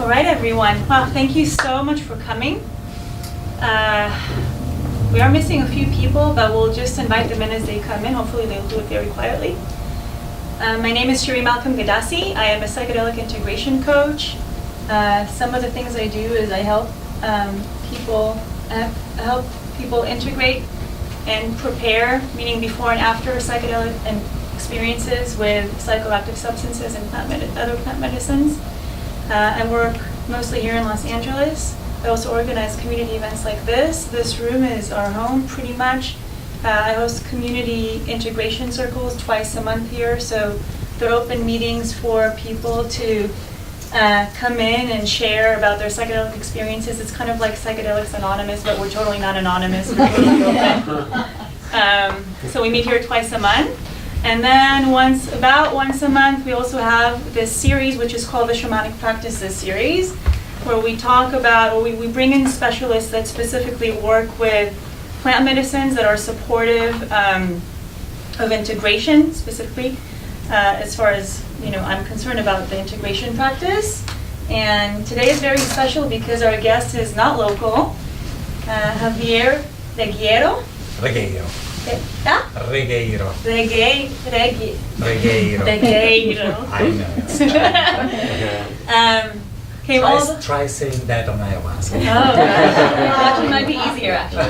All right, everyone. Well, thank you so much for coming. We are missing a few people, but we'll just invite them in as they come in. Hopefully they'll do it very quietly. My name is Shiri Malcolm Gadassi. I am a psychedelic integration coach. Some of the things I do is I help people integrate and prepare, meaning before and after psychedelic experiences with psychoactive substances and other plant medicines. I work mostly here in Los Angeles. I also organize community events like this. This room is our home, pretty much. I host community integration circles twice a month here, so they're open meetings for people to come in and share about their psychedelic experiences. It's kind of like Psychedelics Anonymous, but we're totally not anonymous. We're totally open. So we meet here twice a month. And then about once a month, we also have this series, which is called the Shamanic Practices series, where we talk about, or we bring in specialists that specifically work with plant medicines that are supportive of integration, specifically, as far as I'm concerned about the integration practice. And today is very special because our guest is not local, Javier Regueiro. Regueiro. Regueiro. Regueiro. I know. Try try saying that on Ayahuasca. Oh, actually might be easier, actually.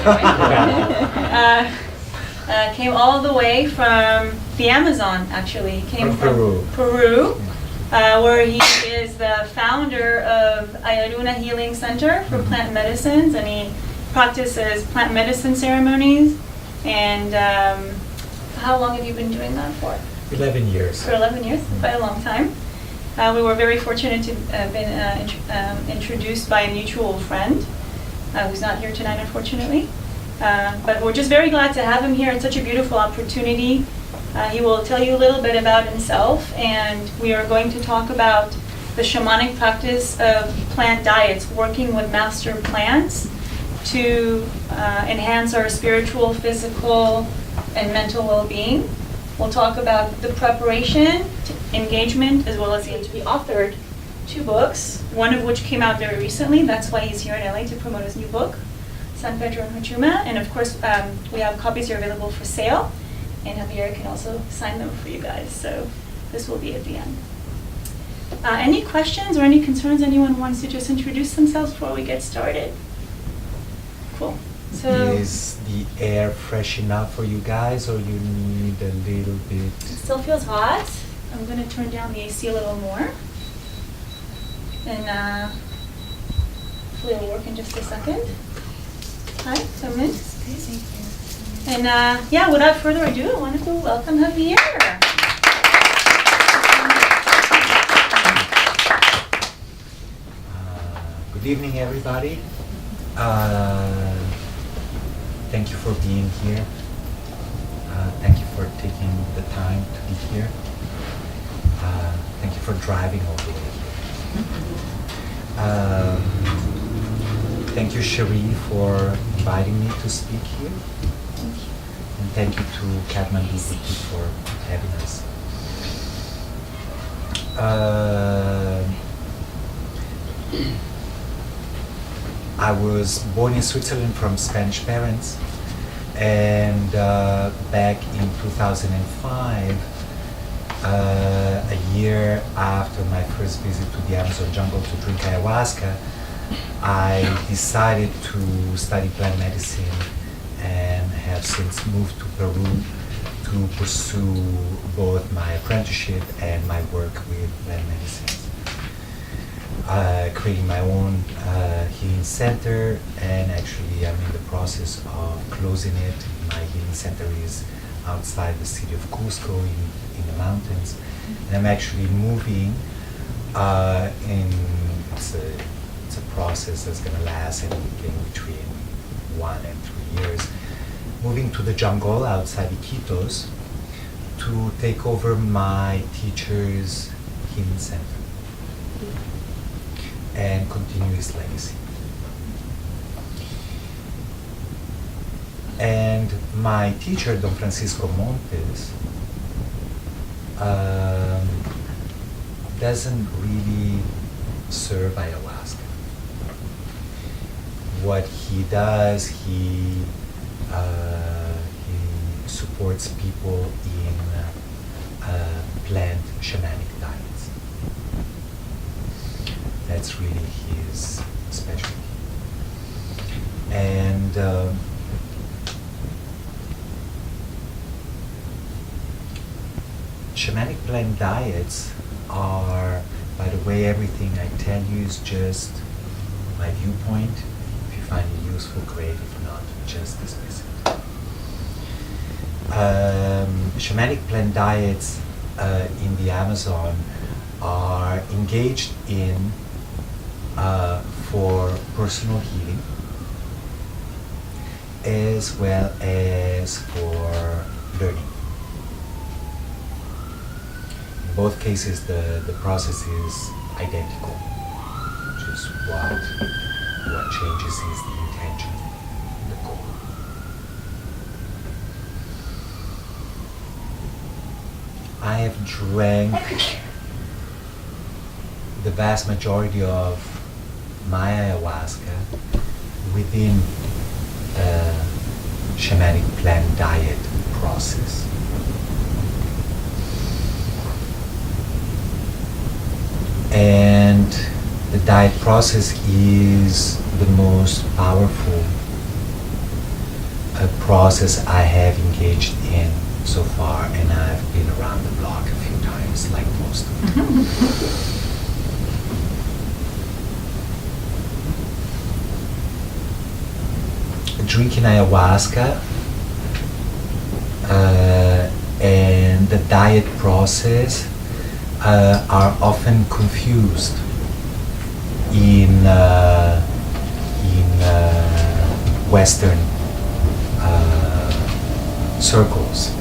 Right? Came all the way from the Amazon, actually. Came from Peru, where he is the founder of Chakruna Healing Center for Plant Medicines, and he practices plant medicine ceremonies. And how long have you been doing that for? 11 years. For 11 years, quite a long time. We were very fortunate to have been introduced by a mutual friend who's not here tonight, unfortunately. But we're just very glad to have him here. It's such a beautiful opportunity. He will tell you a little bit about himself, and we are going to talk about the shamanic practice of plant diets, working with master plants to enhance our spiritual, physical, and mental well-being. We'll talk about the preparation, engagement, as well as he authored 2 books, one of which came out very recently. That's why he's here in LA to promote his new book, San Pedro and Chakruna. And of course, we have copies here available for sale, and Javier can also sign them for you guys. So this will be at the end. Any questions or any concerns? Anyone wants to just introduce themselves before we get started? Cool. So is the air fresh enough for you guys, or you need a little bit? It still feels hot. I'm going to turn down the AC a little more. And hopefully it'll work in just a second. Hi, come in. And without further ado, I want to welcome Javier. Good evening, everybody. Thank you for being here. Thank you for taking the time to be here. Thank you for driving all the way here. Thank you, Cherie, for inviting me to speak here. Thank you. And thank you to Kathmandu for having us. I was born in Switzerland from Spanish parents, and back in 2005, a year after my first visit to the Amazon jungle to drink ayahuasca, I decided to study plant medicine and have since moved to Peru to pursue both my apprenticeship and my work with plant medicines. Creating my own healing center, and actually I'm in the process of closing it. My healing center is outside the city of Cusco in the mountains, and I'm actually moving it's a process that's going to last anything between 1 and 3 years, moving to the jungle outside Iquitos to take over my teacher's healing center and continue his legacy. And my teacher, Don Francisco Montes, doesn't really serve ayahuasca. What he does, he supports people in plant shamanic diets. That's really his specialty. And shamanic plant diets are, by the way, everything I tell you is just my viewpoint. If you find it useful, great. If not, just dismiss it. Shamanic plant diets in the Amazon are engaged in for personal healing as well as for learning. In both cases, the process is identical. Just what changes is the intention, the goal. I have drank the vast majority of my ayahuasca within a shamanic plant diet process. And the diet process is the most powerful process I have engaged in so far, and I've been around the block a few times, like most of them. Drinking ayahuasca and the diet process are often confused in Western circles.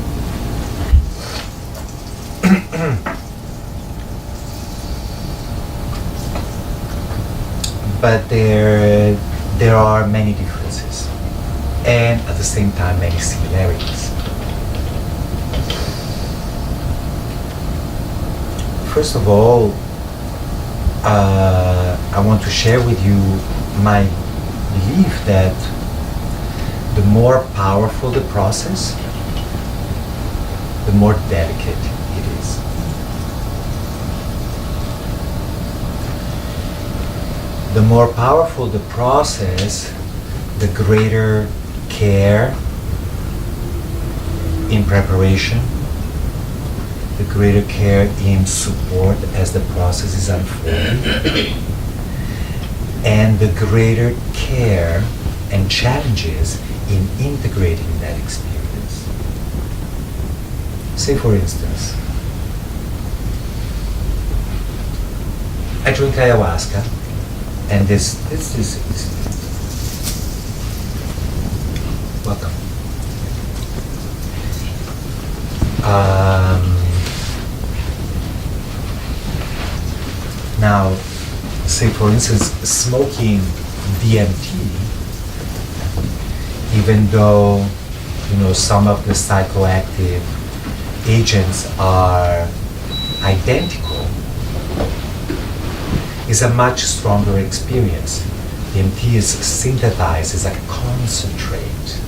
But there are many differences, and at the same time many similarities. First of all, I want to share with you my belief that the more powerful the process, the more delicate it is. The more powerful the process, the greater care in preparation, the greater care in support as the process is unfolding, and the greater care and challenges in integrating that experience. Say, for instance, I drink ayahuasca, and this is welcome. Now, say for instance, smoking DMT, even though some of the psychoactive agents are identical, is a much stronger experience. DMT is synthesized as a concentrate.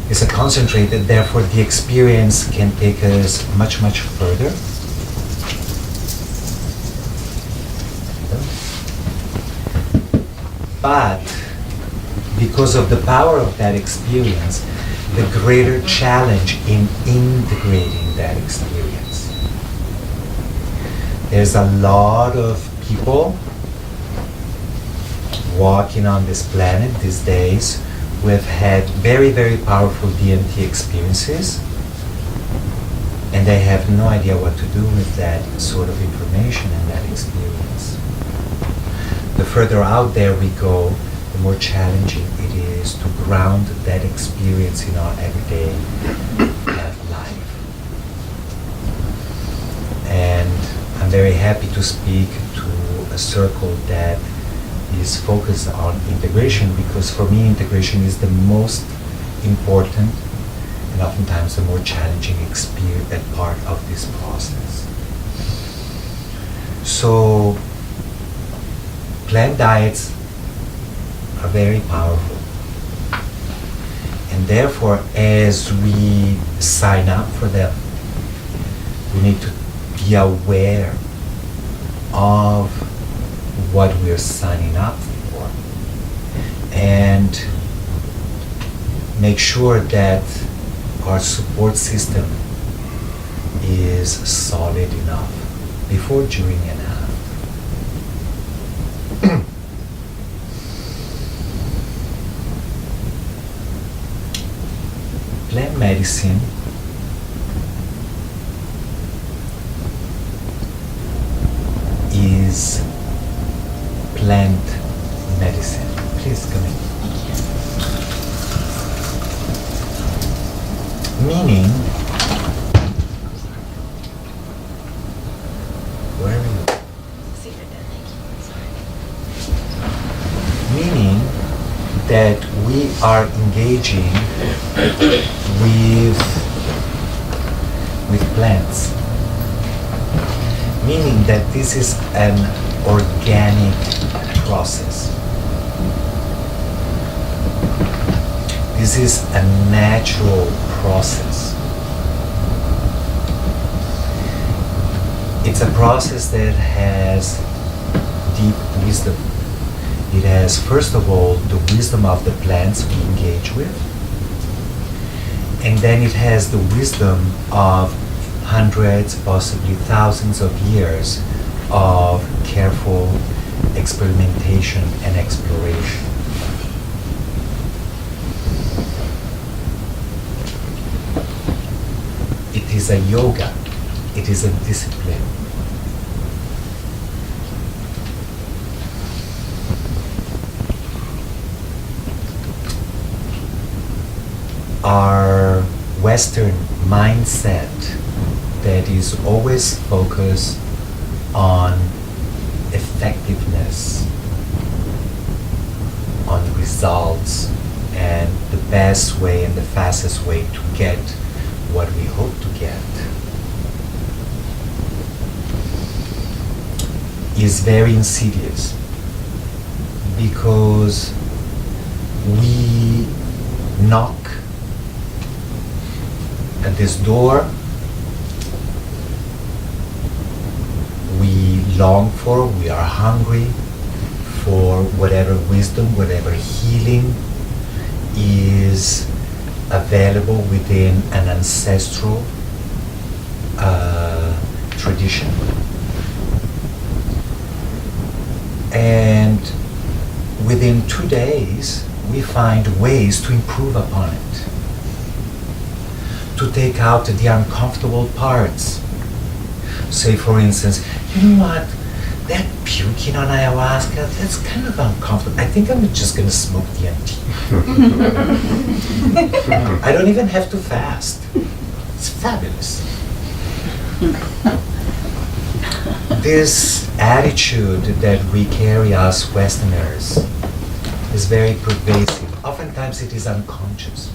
It's a concentrate, and therefore the experience can take us much, much further. But because of the power of that experience, the greater challenge in integrating that experience. There's a lot of people walking on this planet these days who have had very, very powerful DMT experiences, and they have no idea what to do with that sort of information and that experience. The further out there we go, the more challenging it is to ground that experience in our everyday life. And I'm very happy to speak to a circle that is focused on integration, because for me integration is the most important and oftentimes the more challenging part of this process. So plant diets are very powerful. And therefore, as we sign up for them, we need to be aware of what we're signing up for and make sure that our support system is solid enough before, during, and after. Plant medicine is plant medicine. Please come in. Meaning, where are you? Meaning that we are engaging with plants. Meaning that this is an organic process. This is a natural process. It's a process that has deep wisdom. It has, first of all, the wisdom of the plants we engage with, and then it has the wisdom of hundreds, possibly thousands of years of careful experimentation and exploration. It is a yoga. It is a discipline. Our Western mindset that is always focused on effectiveness, on results, and the best way and the fastest way to get what we hope to get is very insidious, because we knock at this door we long for, we are hungry for whatever wisdom, whatever healing is available within an ancestral tradition. And within 2 days, we find ways to improve upon it, to take out the uncomfortable parts. Say, for instance, you know what, that puking on ayahuasca, that's kind of uncomfortable. I think I'm just gonna smoke DMT. I don't even have to fast. It's fabulous. This attitude that we carry as Westerners is very pervasive. Oftentimes it is unconscious.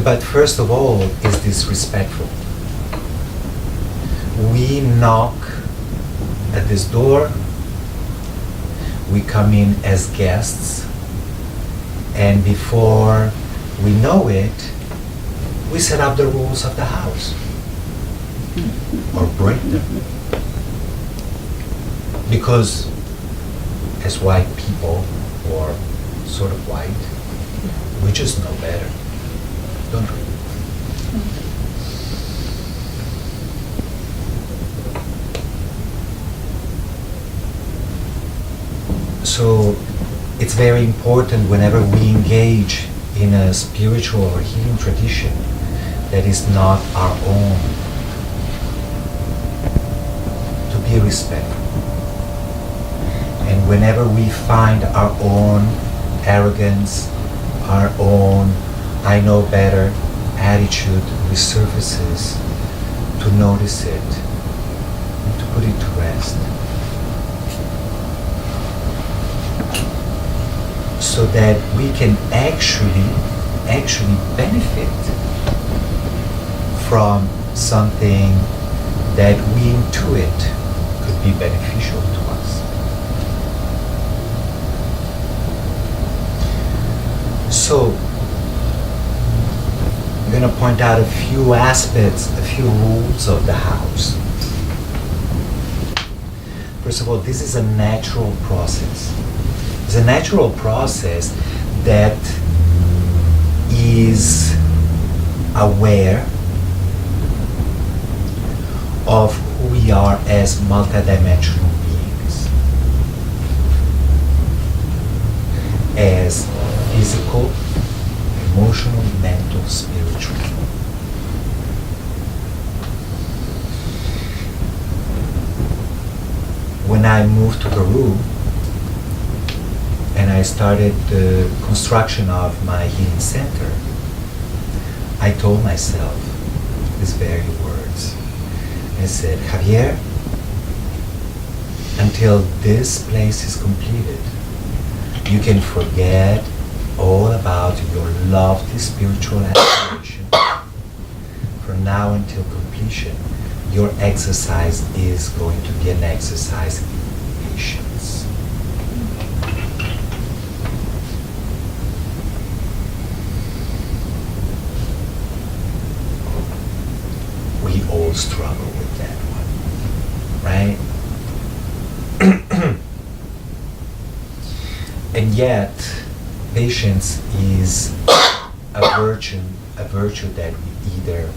But first of all, is disrespectful. We knock at this door, we come in as guests, and before we know it, we set up the rules of the house, or break them. Because as white people, or sort of white, we just know better. Don't we? So it's very important whenever we engage in a spiritual or healing tradition that is not our own, to be respectful. And whenever we find our own arrogance, our own I know better attitude resurfaces, to notice it and to put it to rest, so that we can actually benefit from something that we intuit could be beneficial to us. So, I'm going to point out a few aspects, a few rules of the house. First of all, this is a natural process. It's a natural process that is aware of who we are as multidimensional beings, as physical, emotional, mental, spiritual. When I moved to Peru and I started the construction of my healing center, I told myself these very words. I said, Javier, until this place is completed, you can forget all about your lofty spiritual aspiration. From now until completion, your exercise is going to be an exercise in patience. We all struggle with that one, right? And yet, patience is a virtue that we either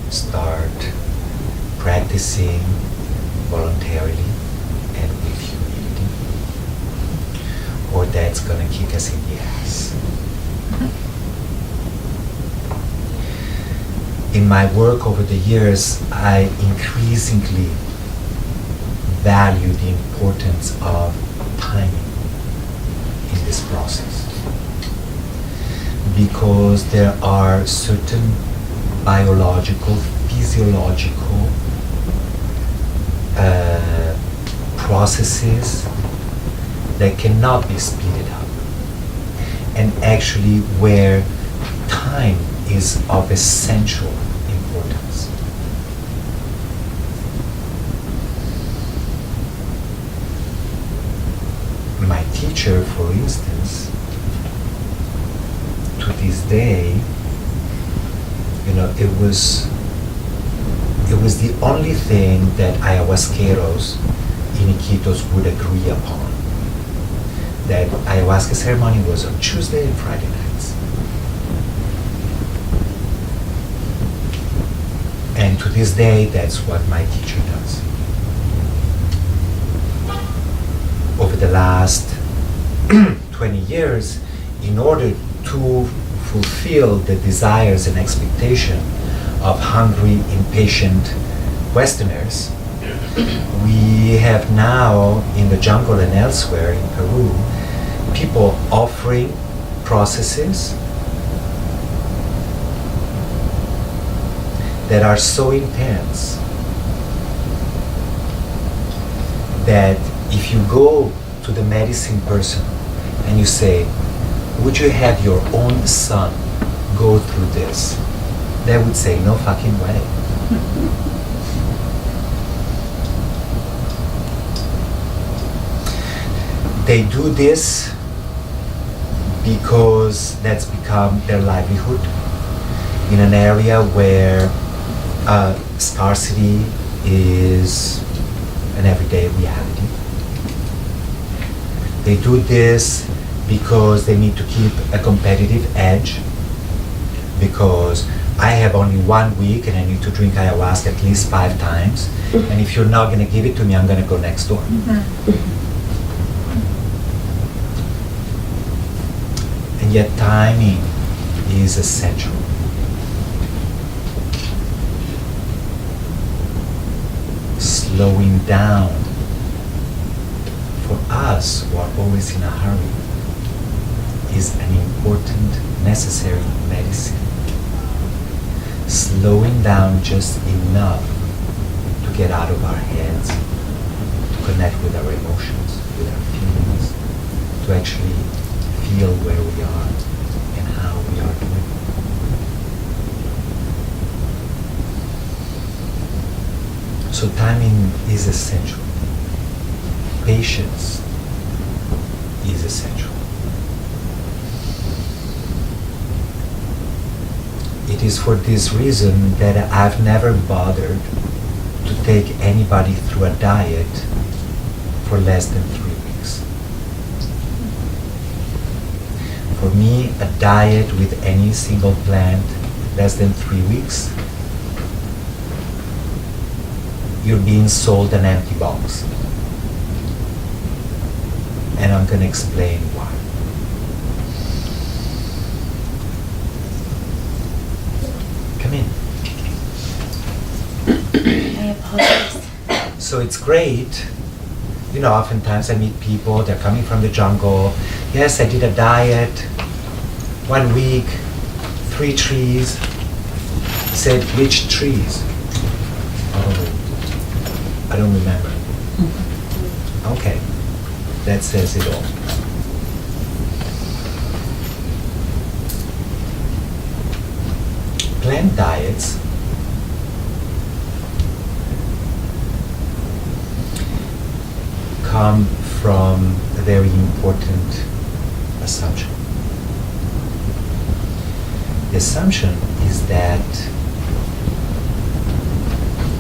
start practicing voluntarily and with humility, or that's gonna kick us in the ass. In my work over the years, I increasingly value the importance of timing in this process, because there are certain biological, physiological processes that cannot be speeded up, and actually where time is of essential importance. My teacher, for instance, to this day, it was the only thing that ayahuasqueros in Iquitos would agree upon. That ayahuasca ceremony was on Tuesday and Friday nights. And to this day, that's what my teacher does. Over the last 20 years, in order to fulfill the desires and expectation of hungry, impatient Westerners, we have now in the jungle and elsewhere in Peru, people offering processes that are so intense that if you go to the medicine person and you say, would you have your own son go through this? They would say, no fucking way. They do this because that's become their livelihood in an area where scarcity is an everyday reality. They do this because they need to keep a competitive edge, because I have only 1 week and I need to drink ayahuasca at least 5 times, and if you're not going to give it to me, I'm going to go next door. And yet timing is essential. Slowing down for us who are always in a hurry is an important, necessary medicine. Slowing down just enough to get out of our heads, to connect with our emotions, with our feelings, to actually feel where we are and how we are doing. So timing is essential. Patience is essential. It is for this reason that I've never bothered to take anybody through a diet for less than 3 weeks. For me, a diet with any single plant less than 3 weeks, you're being sold an empty box. And I'm going to explain why. Come in. I apologize. So it's great. You know, oftentimes I meet people, they're coming from the jungle. Yes, I did a diet, 1 week, 3 trees. I said, which trees? Oh, I don't remember. Okay, that says it all. Plant diets come from a very important assumption. The assumption is that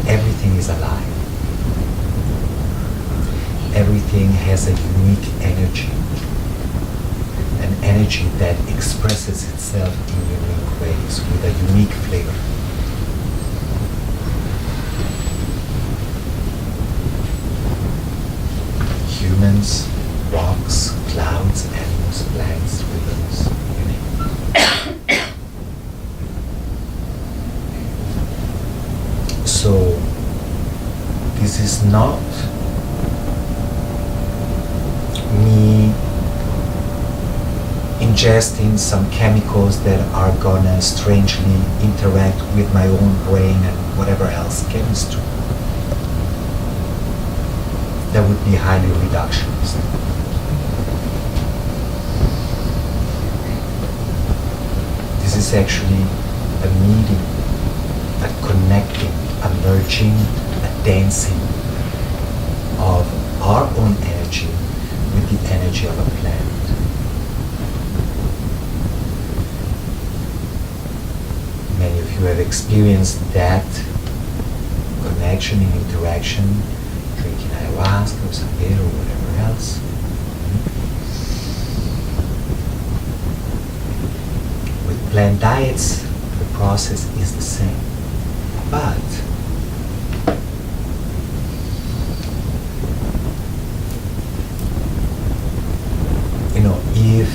everything is alive. Everything has a unique energy, an energy that expresses itself in unique ways with a unique flavor. Humans, rocks, clouds, animals, plants, rivers, you name it. So, this is not me ingesting some chemicals that are gonna strangely interact with my own brain and whatever else chemistry. That would be highly reductionist. This is actually a meeting, a connecting, a merging, a dancing of our own energy with the energy of a plant. Many of you have experienced that connection and interaction drinking ayahuasca or Javier or whatever else. With plant diets, the process is the same. But if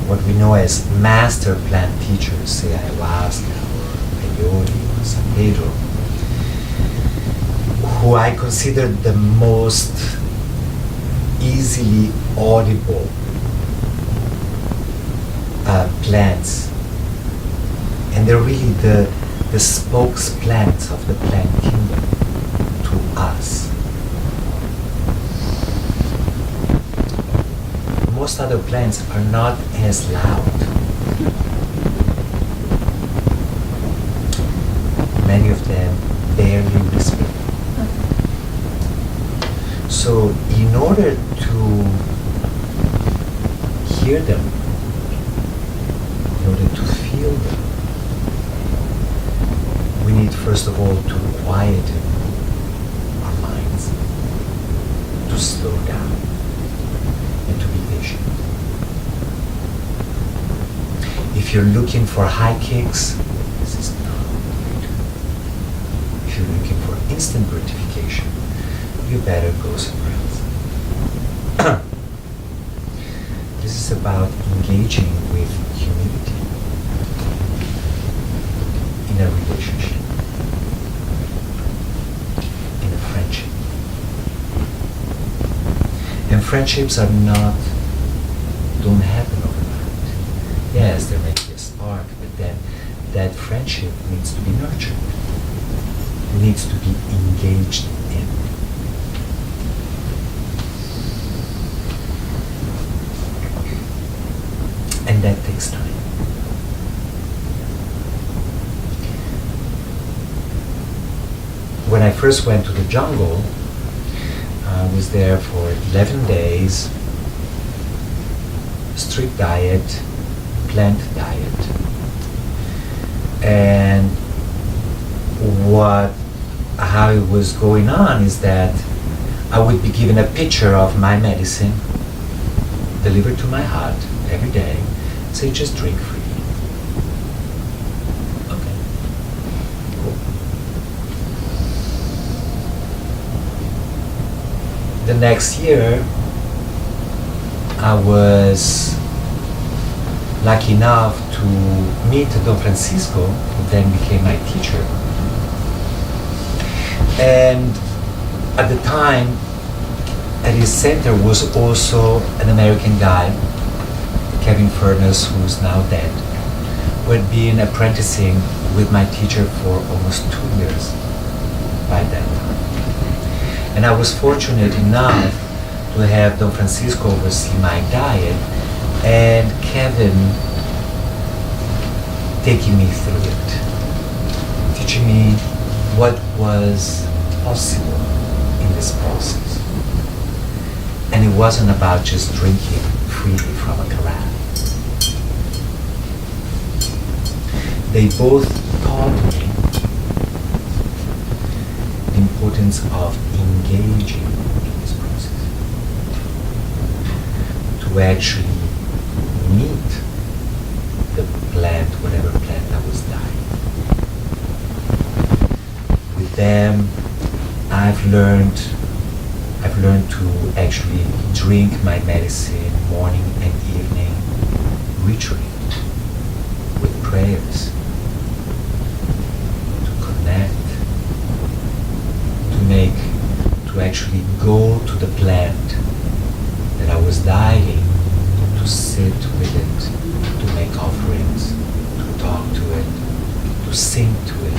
what we know as master plant teachers, say ayahuasca or peyote or San Pedro, who I consider the most easily audible plants, and they're really the spokes plants of the plant kingdom to us. Most other plants are not as loud. Many of them barely whisper. So in order to hear them, in order to feel them, we need first of all to quieten our minds, to slow down, and to be patient. If you're looking for high kicks, this is not what you do. If you're looking for instant gratification, you better go somewhere else. This is about engaging with humility in a relationship, in a friendship. And friendships don't happen overnight. Yes, there may be a spark, but then that friendship needs to be nurtured. It needs to be engaged in. And that takes time. when I first went to the jungle, I was there for 11 days, strict diet, plant diet. And how it was going on is that I would be given a picture of my medicine delivered to my hut every day, say just drink freely. Okay, cool. The next year, I was lucky enough to meet Don Francisco, who then became my teacher. And at the time, at his center was also an American guy, Kevin Furness, who's now dead, who had been apprenticing with my teacher for almost 2 years by that time. And I was fortunate enough to have Don Francisco oversee my diet and Kevin taking me through it, teaching me what was possible in this process. And it wasn't about just drinking freely from a carafe. They both taught me the importance of engaging in this process, to actually meet the plant, whatever plant I was dying. With them, I've learned to actually drink my medicine morning and evening ritually with prayers, to connect, to actually go to the plant that I was dying, to sit with it, to make offerings, to talk to it, to sing to it.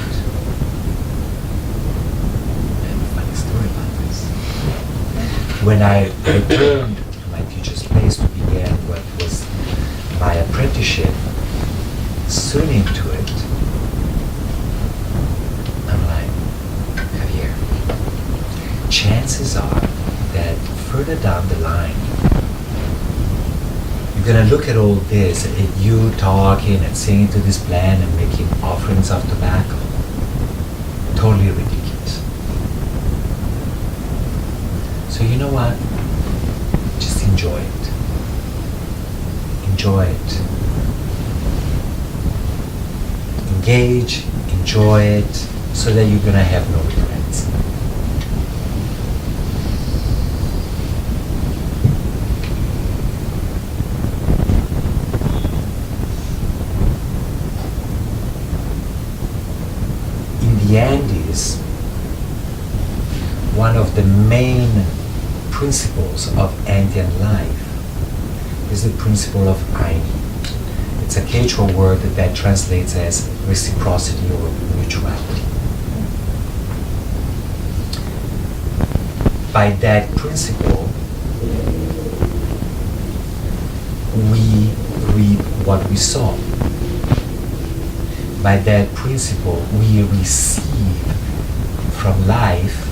When I returned to my teacher's place to begin what was my apprenticeship, soon into it, I'm like, Javier, chances are that further down the line, you're gonna look at all this, at you talking and singing to this plant and making offerings of tobacco. Totally ridiculous. So you know what? Just enjoy it. Enjoy it. Engage, enjoy it, so that you're gonna have no regrets. In the Andes, one of the main principles of Andean life is the principle of Aini. It's a Quechua word that translates as reciprocity or mutuality. By that principle, we reap what we sow. By that principle, we receive from life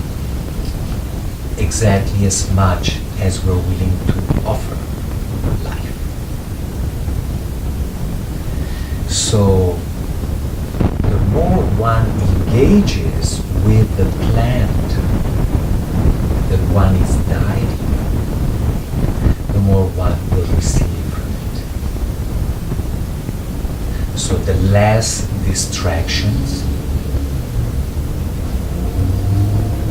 exactly as much as we're willing to offer life. So the more one engages with the plant that one is dying, the more one will receive from it. So the less distractions,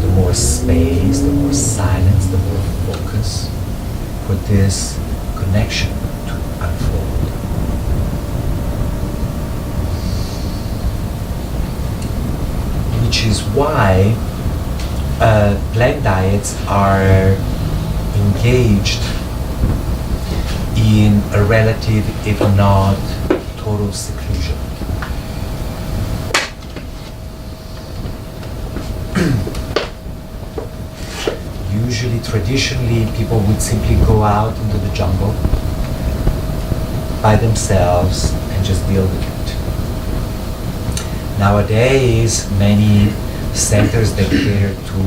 the more space, the more silence, the more focus for this connection to unfold. Which is why plant diets are engaged in a relative, if not total seclusion. Usually, traditionally, people would simply go out into the jungle by themselves and just deal with it. Nowadays, many centers that cater to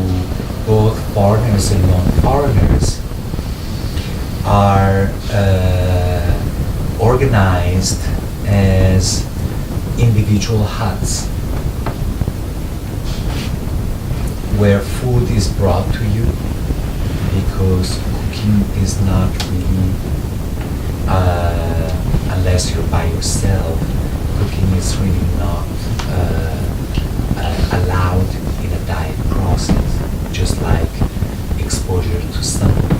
both foreigners and non-foreigners are organized as individual huts where food is brought to you, because cooking is not really, unless you're by yourself, cooking is really not allowed in a diet process, just like exposure to sunlight.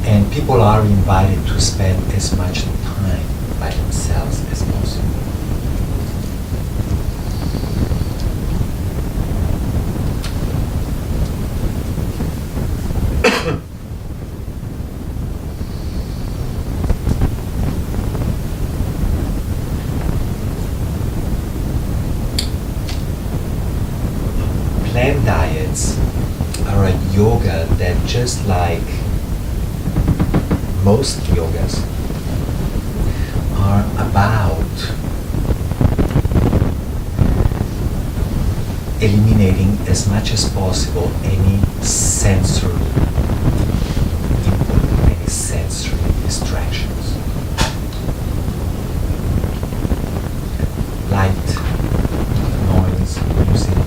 And people are invited to spend as much time by themselves as possible. Plant diets are a yoga that, just like most yogas, are about eliminating as much as possible any sensory input, any sensory distractions. Light, noise, music,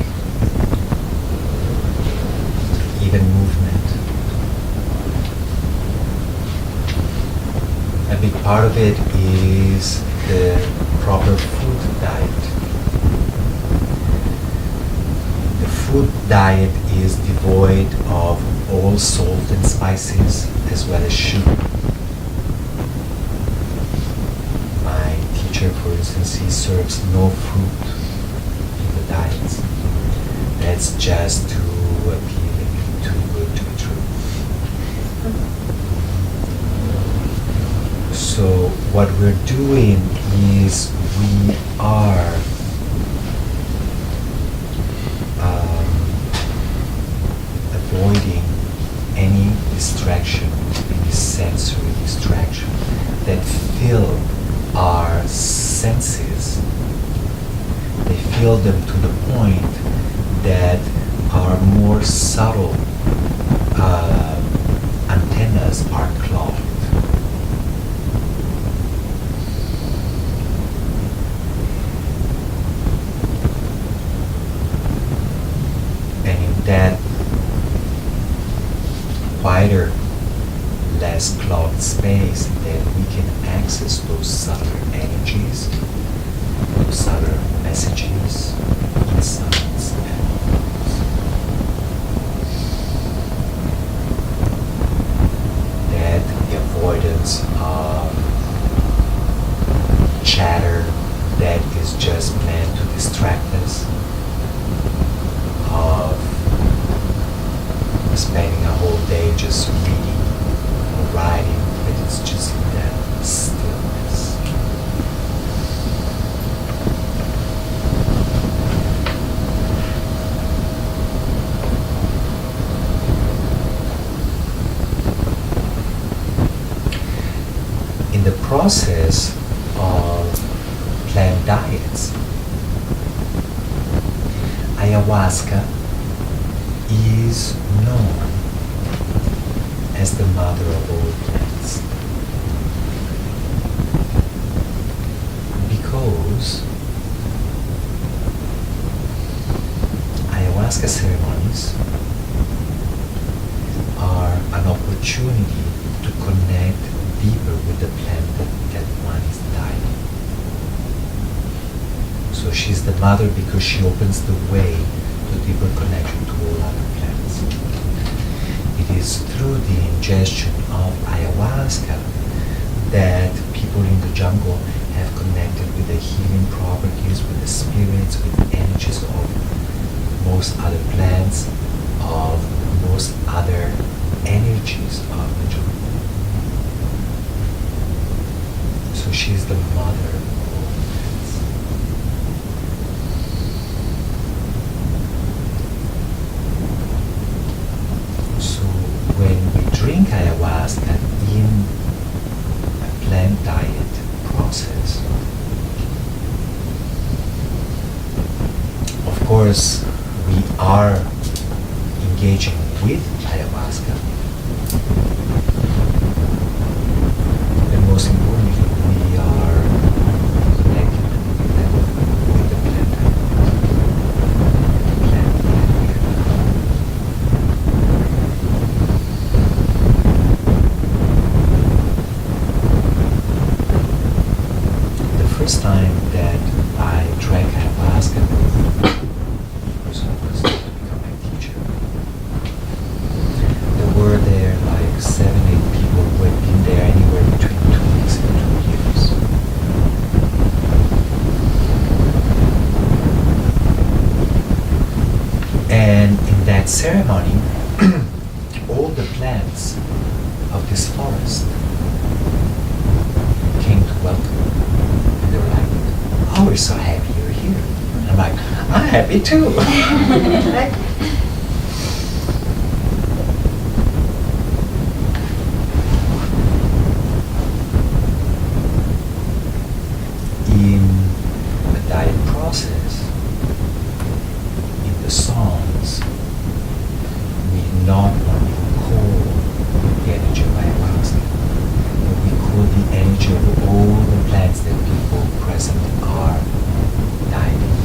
even movement. A big part of it is the proper food diet. The food diet is devoid of all salt and spices, as well as sugar. My teacher, for instance, he serves no fruit in the diets. That's just too appealing, too good to be true. So what we're doing is we are avoiding any distraction, any sensory distraction that fill our senses. They fill them to the point that our more subtle antennas are clogged. That wider, less clogged space, then we can access those subtler energies, those subtler messages, insights, and thoughts. That the avoidance of chatter that is just meant to distract us, of spending a whole day just reading or writing, but it's just in that stillness. In the process of plant diets, ayahuasca is known as the mother of all plants, because ayahuasca ceremonies are an opportunity to connect deeper with the plant that one is dying. So she's the mother because she opens the way to deeper connection to all other plants. It is through the ingestion of ayahuasca that people in the jungle have connected with the healing properties, with the spirits, with the energies of most other plants, of most other energies of the jungle. So she's the mother of all plants. So when we drink ayahuasca in a plant diet process, course, we are engaging with ayahuasca. And most importantly, we are connecting with the plant. The first time that I drank ayahuasca, the person who was to become my teacher, there were there like 7-8 people who had been there anywhere between 2 weeks and 2 years. And in that ceremony, all the plants of this forest came to welcome. And they were like, "Oh, we're so happy you're here." And I'm like, "I'm happy too." In the diet process, in the songs, we not only call the energy of ayahuasca, but we call the energy of all the plants that people present are dieting.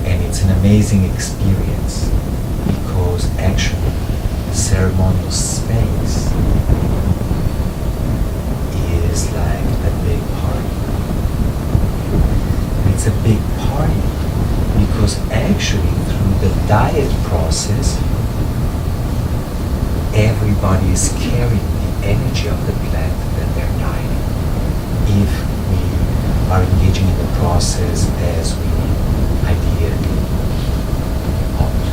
And it's an amazing experience because actually the ceremonial space is like a big party. And it's a big party because actually through the diet process, everybody is carrying the energy of the plant that they're dieting. If we are engaging in the process as we ideally ought.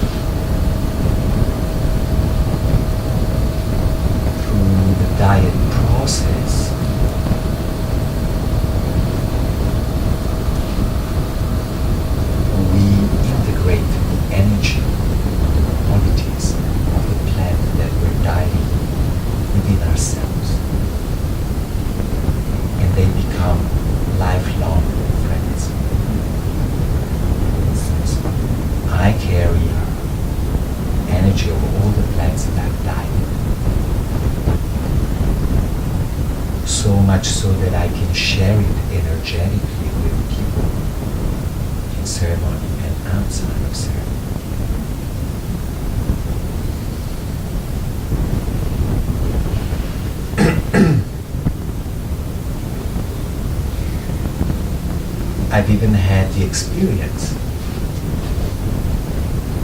Through the diet process, we integrate the energy, the qualities of the plant that we're dieting within ourselves. And they become lifelong friends. For instance, I carry energy of all the plants that I've dieted. So much so that I can share it energetically with people in ceremony and outside of ceremony. I've even had the experience.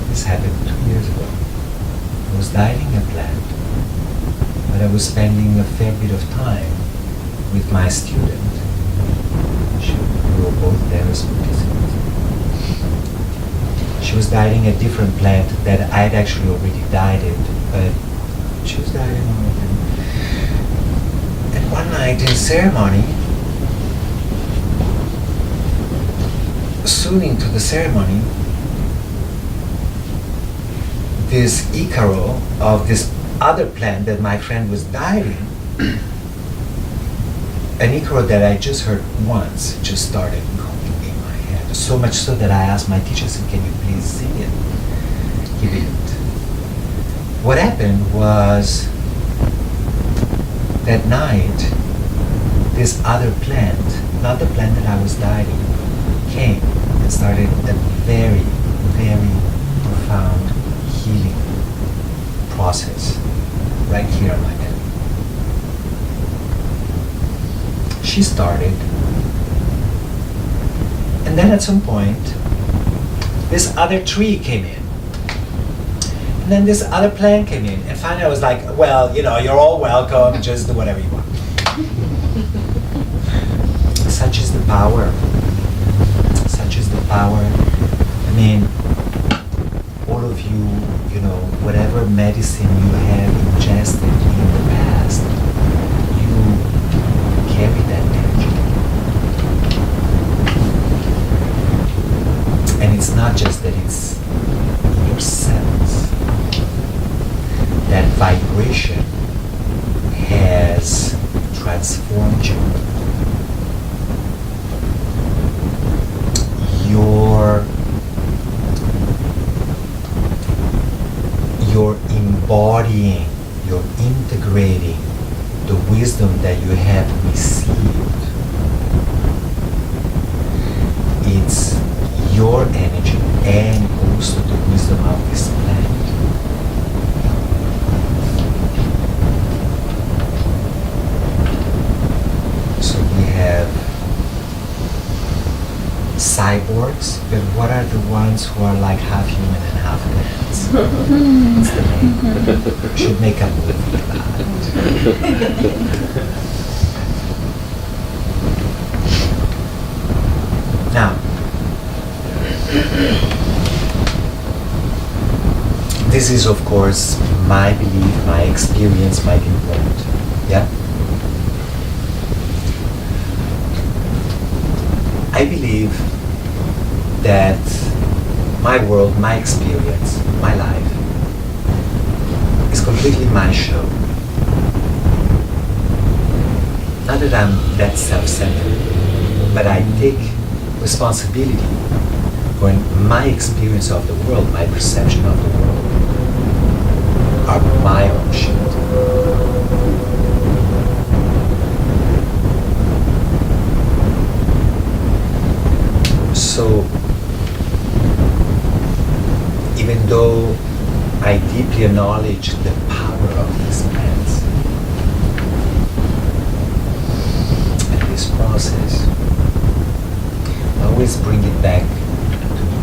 This happened 2 years ago. I was dieting a plant, but I was spending a fair bit of time with my student. We were both there as participants. She was dieting a different plant that I had actually already dieted, but she was dieting already. And one night in ceremony, soon into the ceremony, this Icaro of this other plant that my friend was dieting, an Icaro that I just heard once, just started going in my head. So much so that I asked my teacher, I said, "Can you please sing it?" He didn't. What happened was, that night, this other plant, not the plant that I was dieting, came and started a very, very profound healing process right here on my belly. She started, and then at some point, this other tree came in. And then this other plant came in, and finally I was like, "Well, you're all welcome, just do whatever you want." Such is the power. Such is the power. I mean, all of you, whatever medicine you have ingested in the past, you carry that energy. And it's not just that it's in your cells. That vibration has transformed you you're embodying, you're integrating the wisdom that you have received. It's your energy and also the wisdom of this plant. So we have cyborgs, but what are the ones who are like half human and half plants? What's the name? Should make a movie about it. Now, this is of course my belief, my experience, my viewpoint. Yeah? I believe that my world, my experience, my life is completely my show. Not that I'm that self-centered, but I take responsibility for my experience of the world, my perception of the world are my own shit. So, even though I deeply acknowledge the power of these plants and this process, I always bring it back to me.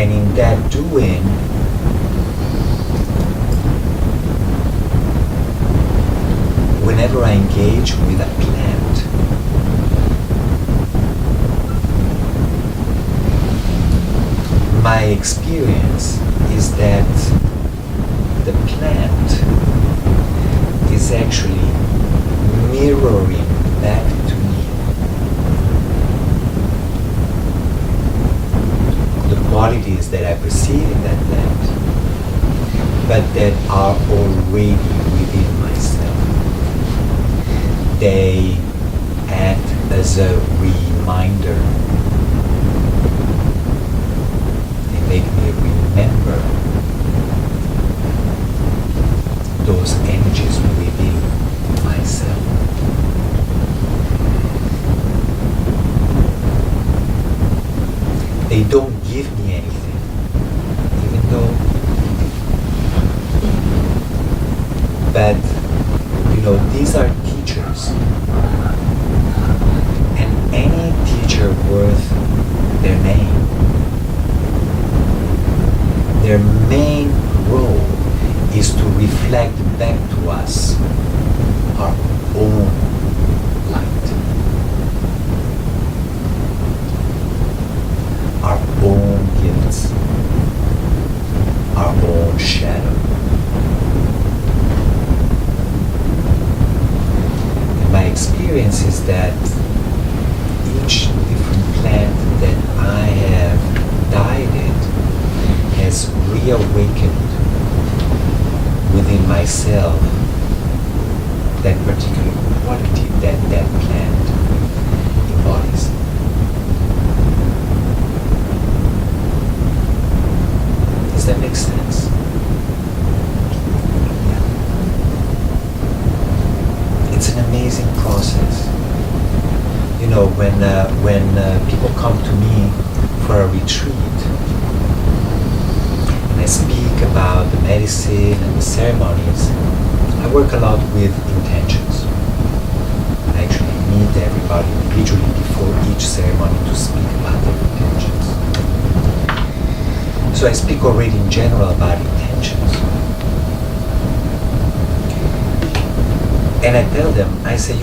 And in that doing, whenever I engage with a plant, my experience is that the plant is actually mirroring back to me the qualities that I perceive in that plant, but that are already within myself. They act as a reminder. Make me remember those energies within myself. They don't give me anything, even though, but these are teachers, and any teacher worth their name, their main role is to reflect back to us our own light, our own gifts, our own shadow. And my experience is that each different plant that I have died in has reawakened within myself that particular quality that plant embodies. Does that make sense? Yeah. It's an amazing process. When people come to me for a retreat, I speak about the medicine and the ceremonies, I work a lot with intentions. I actually meet everybody individually before each ceremony to speak about their intentions. So I speak already in general about intentions. And I tell them, I say,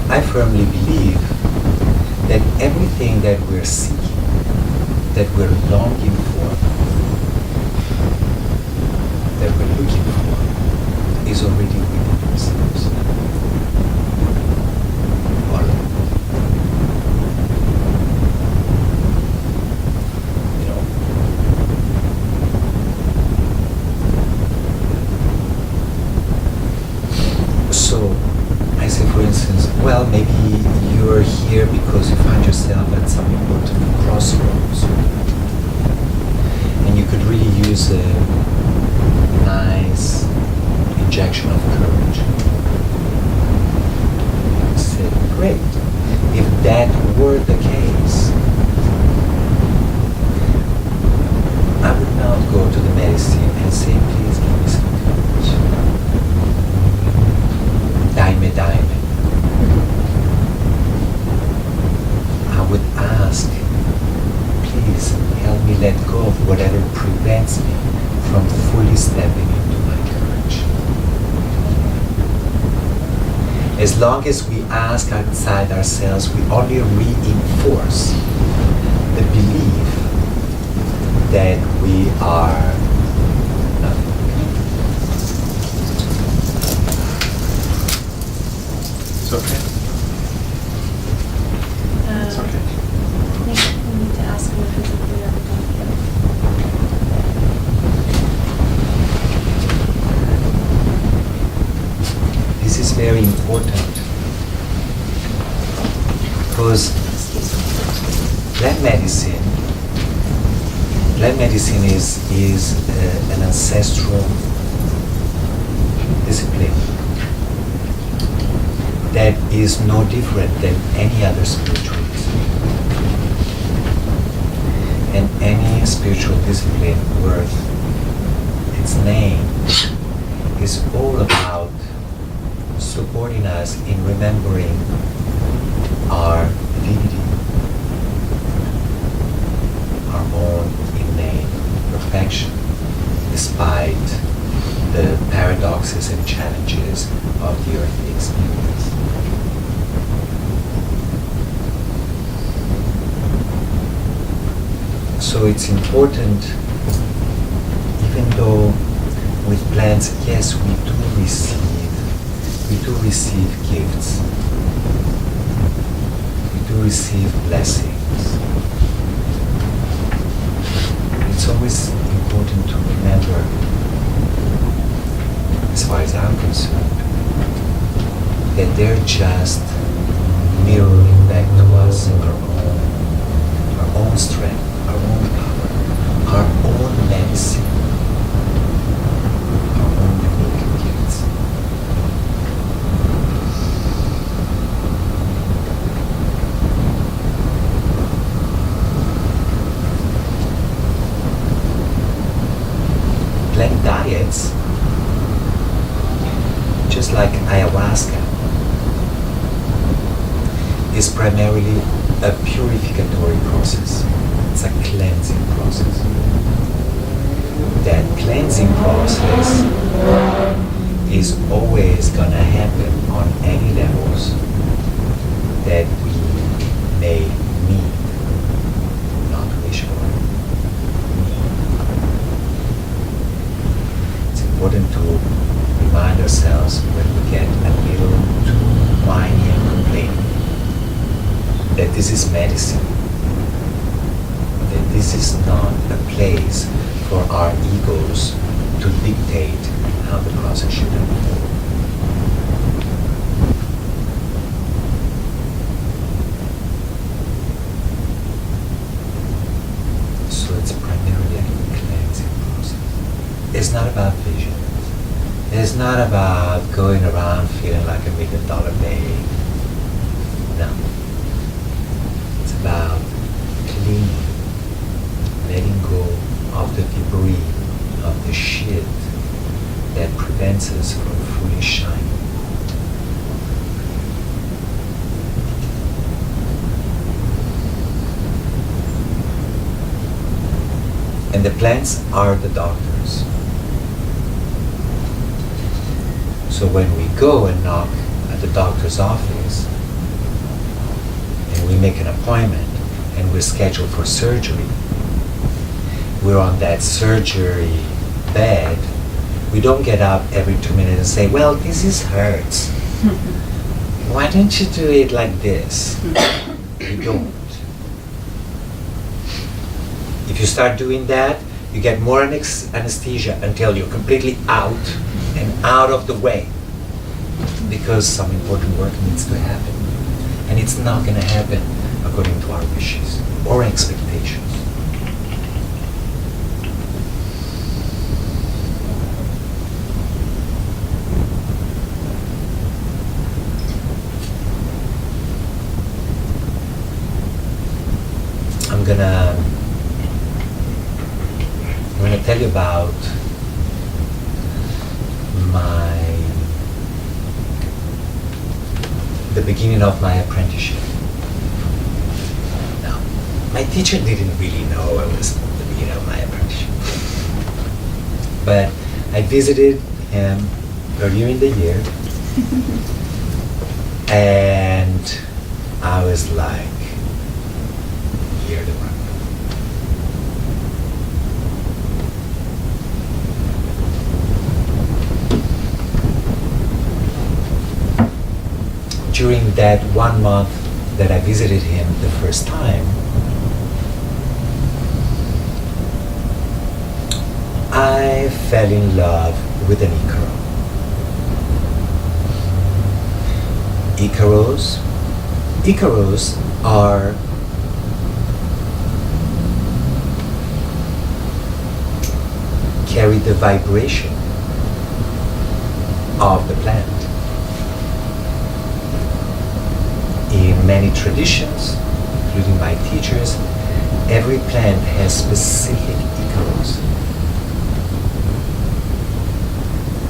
I firmly believe that everything that we're seeking, that we're longing for, that we're looking for, is already within ourselves. All of it. So, I say for instance, well, maybe you're here because just a nice injection of courage. I said, great. If that were the case, I would not go to the medicine and say, please give me some courage. Daime, daime. I would ask, please help me let go of whatever prevents me from fully stepping into my courage. As long as we ask outside ourselves, we only reinforce the belief that we are nothing. It's okay. It's okay. I think we need to ask him if he's agree on the This is very important because plant medicine is an ancestral discipline that is no different than any other spiritualism. And any spiritual discipline worth its name is all about supporting us in remembering our divinity, our own innate perfection, despite the paradoxes and challenges of the earthly experience. So it's important, even though with plants, yes, we do receive gifts, we do receive blessings. It's always important to remember, as far as I'm concerned, that they're just mirroring back to us our own strength, our own power, our own medicine, our own unique gifts. Plant diets, just like ayahuasca, is primarily a purificatory process. It's a cleansing process. That cleansing process is always going to happen on any levels that we may need, not wish for. It's important to remind ourselves when we get a little too whiny and complaining that this is medicine, that this is not a place for our egos to dictate how the process should unfold. So it's primarily a cleansing process. It's not about vision. It's not about going around feeling like $1 million baby. No. It's about cleaning, letting go of the debris, of the shit that prevents us from fully shining. And the plants are the doctors. So when we go and knock at the doctor's office, and we make an appointment, and we're scheduled for surgery, we're on that surgery bed, we don't get up every 2 minutes and say, well, this hurts. Why don't you do it like this? You don't. If you start doing that, you get more anesthesia until you're completely out and out of the way, because some important work needs to happen. And it's not going to happen according to our wishes or expectations. tell you about the beginning of my apprenticeship. Now, my teacher didn't really know it was the beginning of my apprenticeship. But I visited him earlier in the year, and I was like, you're the one. During that 1 month that I visited him the first time, I fell in love with an Icaro. Icaros are carry the vibration of the plant. In many traditions, including my teachers, every plant has specific Icaros.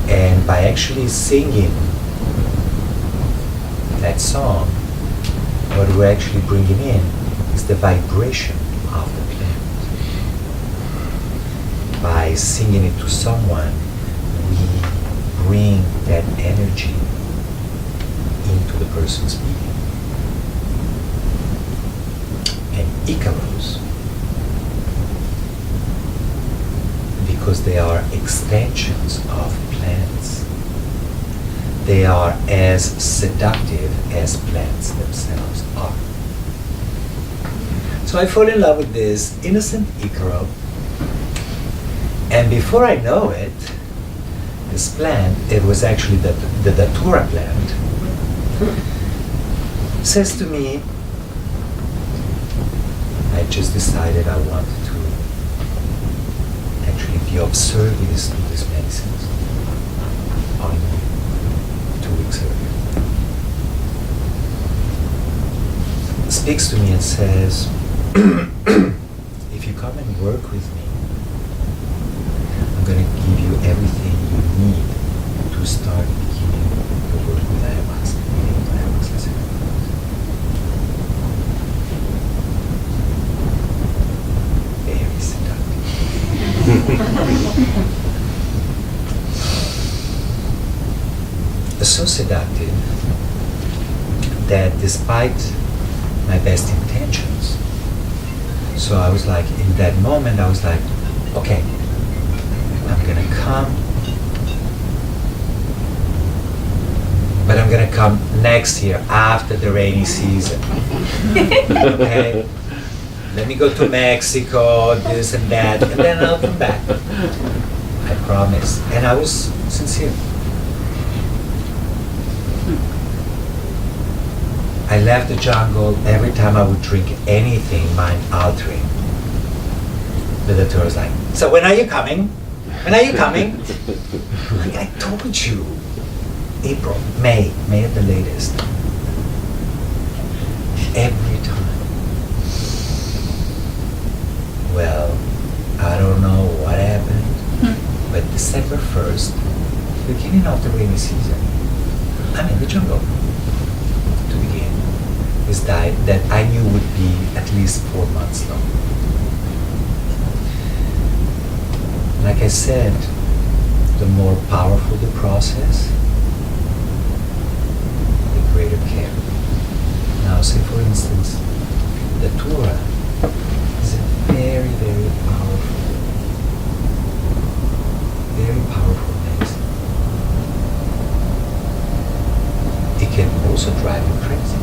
And by actually singing that song, what we're actually bringing in is the vibration of the plant. By singing it to someone, we bring that energy into the person's being. And Icaros, because they are extensions of plants, they are as seductive as plants themselves are. So I fall in love with this innocent Icaro, and before I know it, this plant, it was actually the Datura plant, says to me, I just decided I wanted to actually be of service to these medicines only 2 weeks earlier. Speaks to me and says, if you come and work with me, I'm going to give you everything you need to start beginning your work with Ayahuasca. Very seductive. So seductive that despite my best intentions, so I was like, in that moment, I was like, okay, I'm gonna come, but I'm gonna come next year after the rainy season. Okay? Let me go to Mexico, this and that, and then I'll come back. I promise. And I was sincere. I left the jungle every time I would drink anything mind-altering. The Datura was like, so when are you coming? When are you coming? Like I told you, April, May at the latest. Every time. Well, I don't know what happened, but December 1st, beginning of the rainy season, I'm in the jungle to begin this diet that I knew would be at least 4 months long. Like I said, the more powerful the process, the greater care. Now, say for instance, the Datura is a very, very powerful medicine. It can also drive you crazy.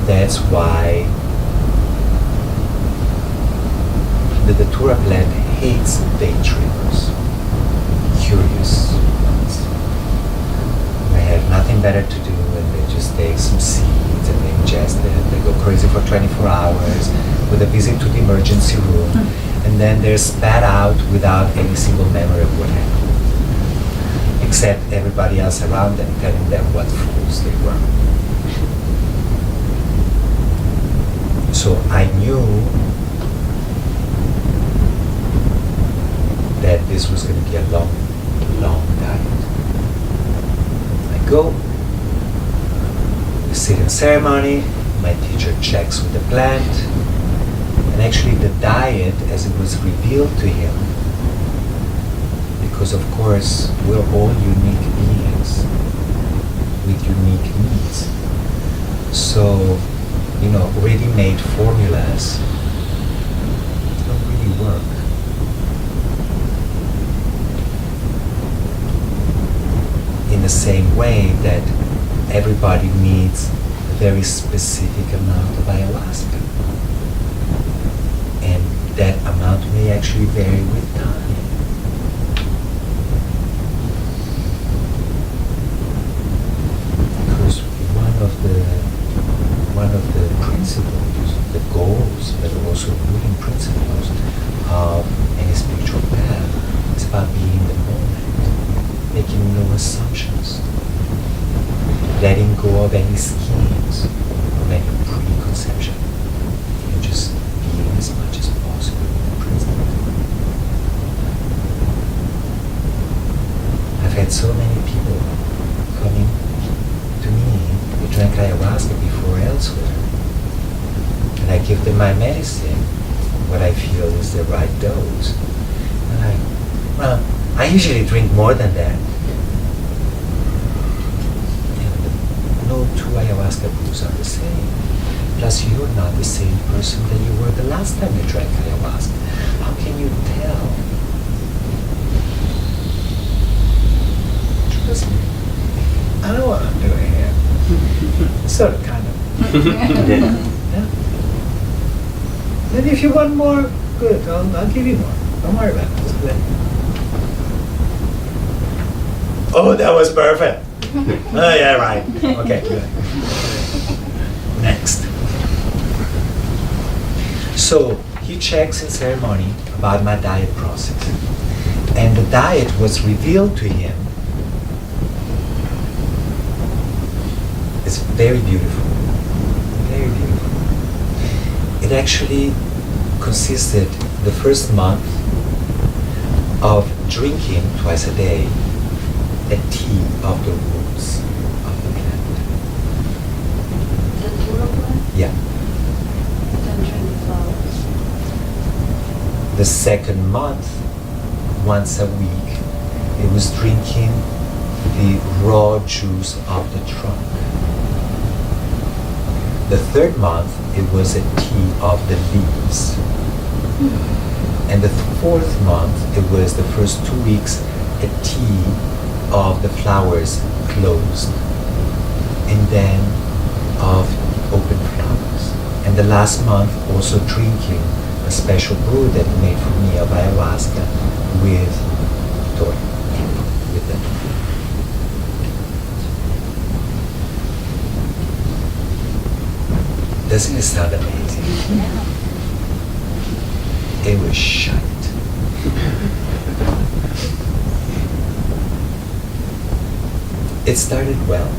That's why the Datura plant hates daydreamers, curious ones. They have nothing better to do and they just take some seeds and they ingest it. They go crazy for 24 hours with a visit to the emergency room, and then they're spat out without any single memory of what happened, except everybody else around them telling them what fools they were. So I knew that this was going to be a long, long diet. I go, we sit in ceremony, my teacher checks with the plant, and actually the diet as it was revealed to him, because of course we're all unique beings with unique needs. So, ready-made formulas don't really work. In the same way that everybody needs a very specific amount of ayahuasca. And that amount may actually vary with time. Because one of the principles, the goals, but also ruling principles of any spiritual path is about being in the moment, making no assumptions, letting go of any schemes, of any preconception, and just being as much as possible in the present. I've had so many people coming to me, they drank ayahuasca before elsewhere, and I give them my medicine, what I feel is the right dose, and I usually drink more than that. No two ayahuasca brews are the same. Plus, you're not the same person that you were the last time you drank ayahuasca. How can you tell? Trust me. I know what I'm doing here. Sort of, kind of. Yeah. Maybe if you want more, good. I'll give you more. Don't worry about it. It's good. Oh, that was perfect. Oh, yeah, right. Okay, good. Next. So, he checks in ceremony about my diet process. And the diet was revealed to him. It's very beautiful. Very beautiful. It actually consisted the first month of drinking twice a day a tea of the roots of the plant. Datura plant? Yeah. Don't drink the flowers. The second month, once a week, it was drinking the raw juice of the trunk. The third month, it was a tea of the leaves. And the fourth month, it was the first 2 weeks, a tea of the flowers closed, and then of open flowers. And the last month, also drinking a special brew that he made for me of ayahuasca with Datura, with the Doesn't it sound amazing? Yeah. It was shite. It started well.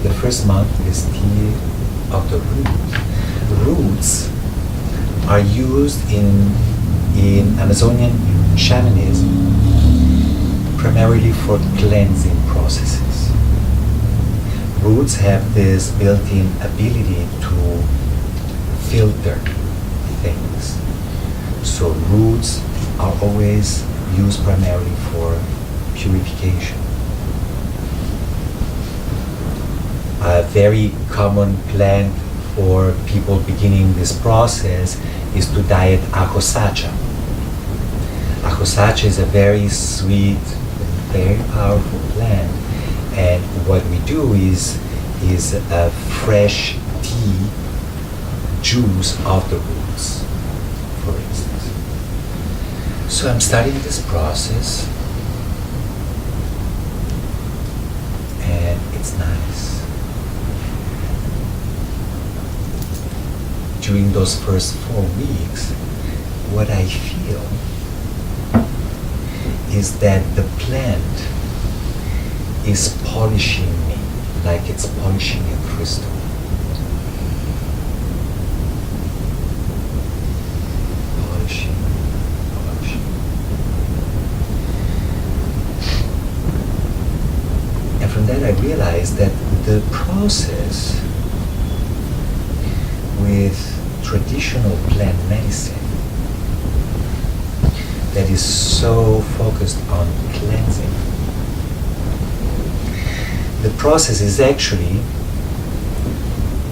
The first month is tea of the roots. Roots are used in Amazonian shamanism primarily for cleansing processes. Roots have this built-in ability to filter things. So roots are always used primarily for purification. A very common plant for people beginning this process is to diet ajo sacha. Ajo sacha is a very sweet, very powerful plant, and what we do is a fresh tea juice of the roots, for instance. So I'm starting this process, and it's nice. During those first 4 weeks, what I feel is that the plant is polishing me like it's polishing a crystal. process with traditional plant medicine that is so focused on cleansing. The process is actually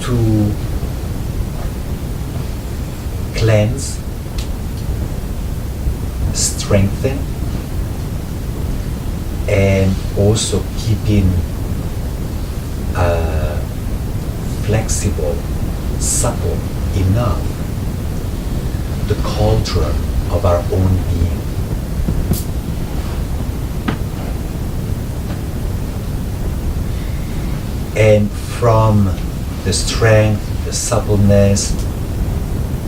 to cleanse, strengthen, and also keeping flexible, supple enough the cauldron of our own being. And from the strength, the suppleness,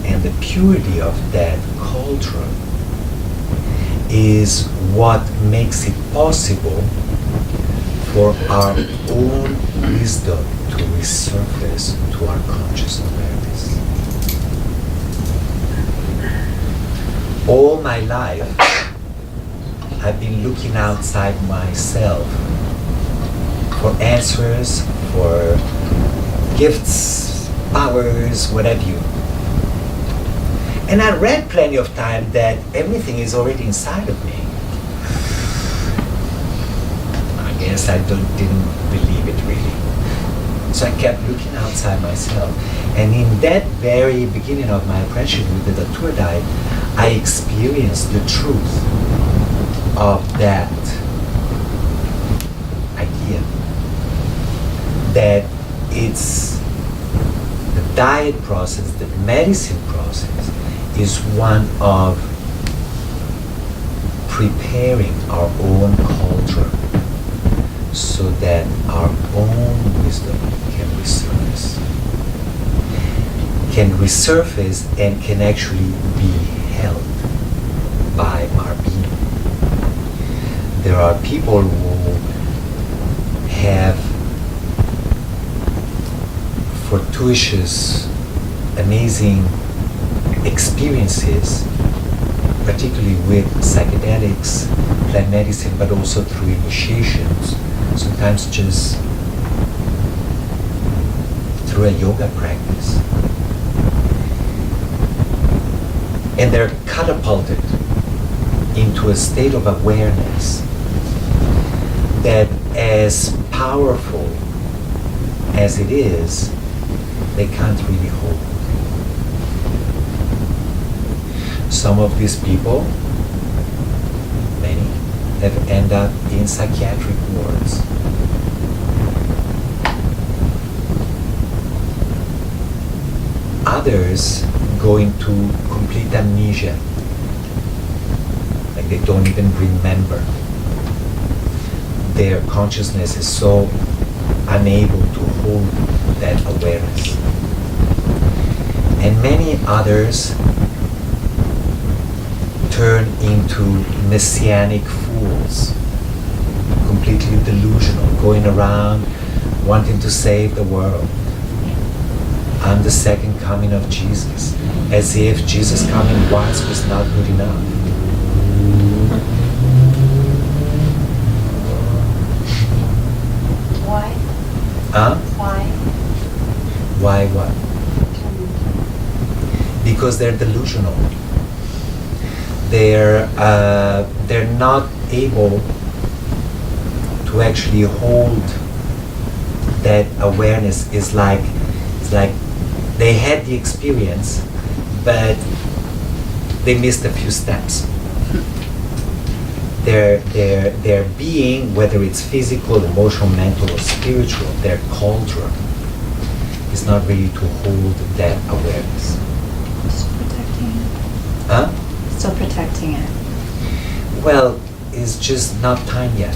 and the purity of that cauldron is what makes it possible for our own wisdom to resurface to our conscious awareness. All my life, I've been looking outside myself for answers, for gifts, powers, what have you. And I read plenty of time that everything is already inside of me. I guess I didn't believe it really. So I kept looking outside myself. And in that very beginning of my apprenticeship with the Datura diet, I experienced the truth of that idea. That it's the diet process, the medicine process, is one of preparing our own cauldron so that our own wisdom can resurface. Can resurface and can actually be held by our being. There are people who have fortuitous, amazing experiences, particularly with psychedelics, plant medicine, but also through initiations, sometimes just through a yoga practice. And they're catapulted into a state of awareness that, as powerful as it is, they can't really hold. Some of these people, many, have ended up in psychiatric wards. Others go into complete amnesia, like they don't even remember. Their consciousness is so unable to hold that awareness. And many others turn into messianic fools, completely delusional, going around wanting to save the world. I'm the second coming of Jesus, as if Jesus coming once was not good enough. Why? Huh? Why? Why what? Because they're delusional. They're not able to actually hold that awareness. It's like they had the experience, but they missed a few steps. Their being, whether it's physical, emotional, mental, or spiritual, their cauldron is not ready to hold that awareness. Still protecting it. Huh? Still protecting it. Well, it's just not time yet.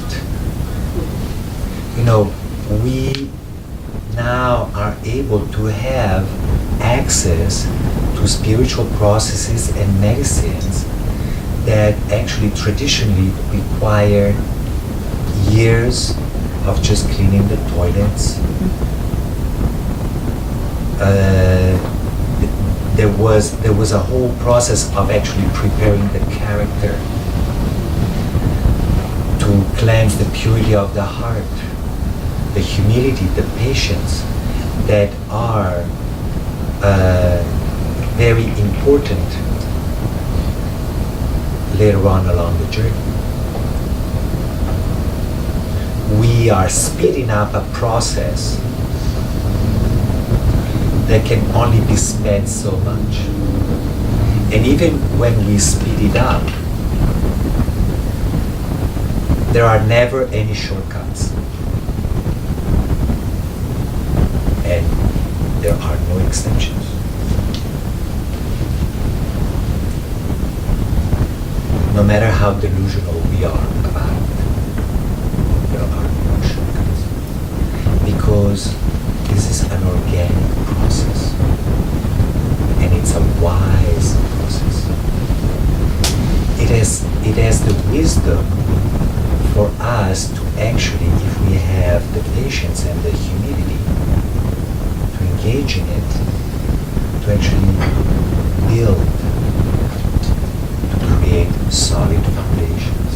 You know, we now are able to have access to spiritual processes and medicines that actually traditionally require years of just cleaning the toilets. There was a whole process of actually preparing the character to cleanse the purity of the heart, the humility, the patience that are very important later on along the journey. We are speeding up a process that can only be sped so much. And even when we speed it up, there are never any shortcuts. And there are no extensions. No matter how delusional we are about it, there are no shortcuts. Because this is an organic process. And it's a wise process. It has the wisdom for us to actually, if we have the patience and the humility to engage in it, to actually build, to create solid foundations,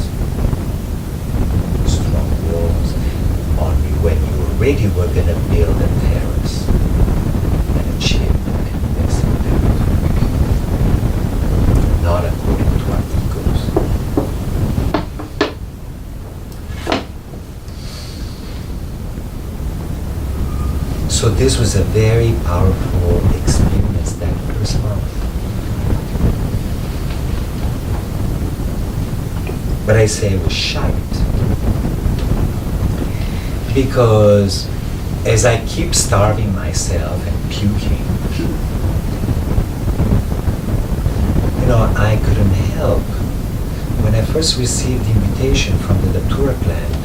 strong walls. Only when you're ready, we're going to build a terrace and achieve an excellent territory. Not according to our egos. So this was a very powerful experience that first month. But I say it was shite. Because as I keep starving myself and puking, I couldn't help. When I first received the invitation from the Datura plant,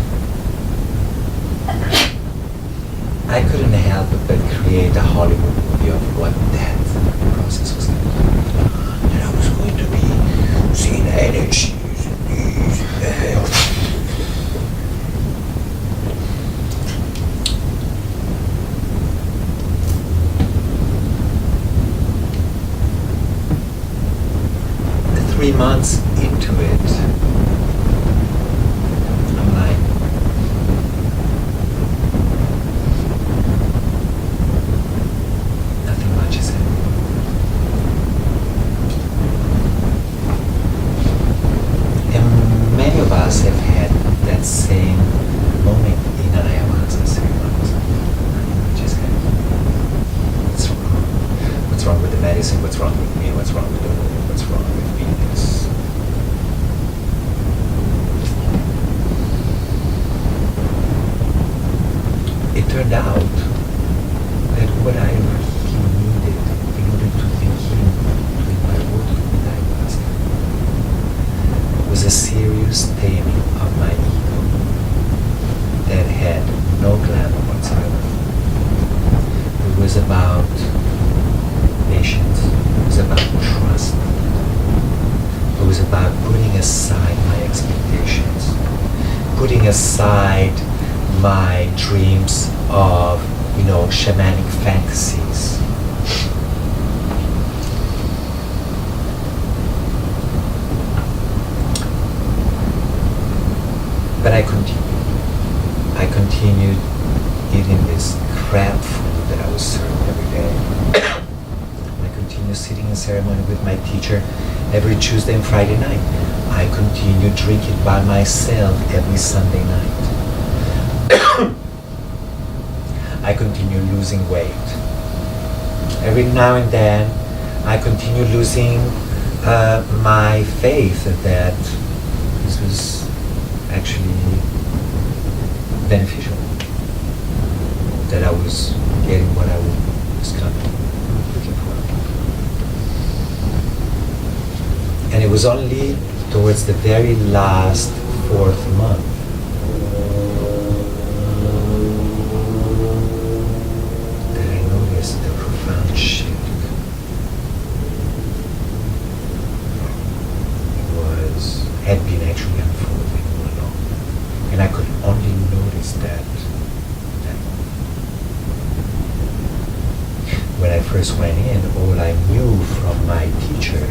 I couldn't help but create a Hollywood movie of what that process was going to be. And I was going to be seeing energies and these and that. The 3 months into it, I'm like, nothing much is happening. And many of us have had that same moment in an Ayahuasca ceremony. Nothing much is happening. What's wrong? What's wrong with the medicine? What's wrong with me? What's wrong with the moon? What's wrong with Venus? It turned out that what I really needed in order to begin doing my work with Ayahuasca was a serious taming of my ego that had no glamour whatsoever. It was about patience. It was about trust. It was about putting aside my expectations, putting aside my dreams of, shamanic fantasies. But I continued eating this crap food that I was served every day. I continued sitting in ceremony with my teacher every Tuesday and Friday night. I continued drinking by myself every Sunday night. I continue losing weight. Every now and then, I continue losing my faith that this was actually beneficial, that I was getting what I was coming looking for. And it was only towards the very last 4th month the profound shift had been actually unfolding all along. And I could only notice that when I first went in, all I knew from my teacher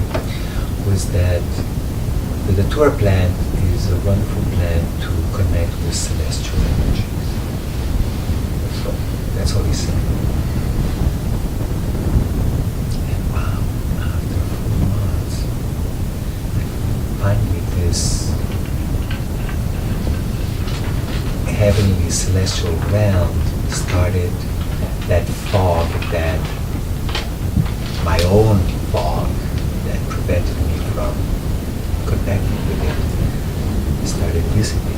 was that the Datura plant is a wonderful plant to connect with celestial energies. That's all he said. And wow, after 4 months, finally this heavenly celestial realm started, that fog, that my own fog that prevented me from connecting with it started dissipating.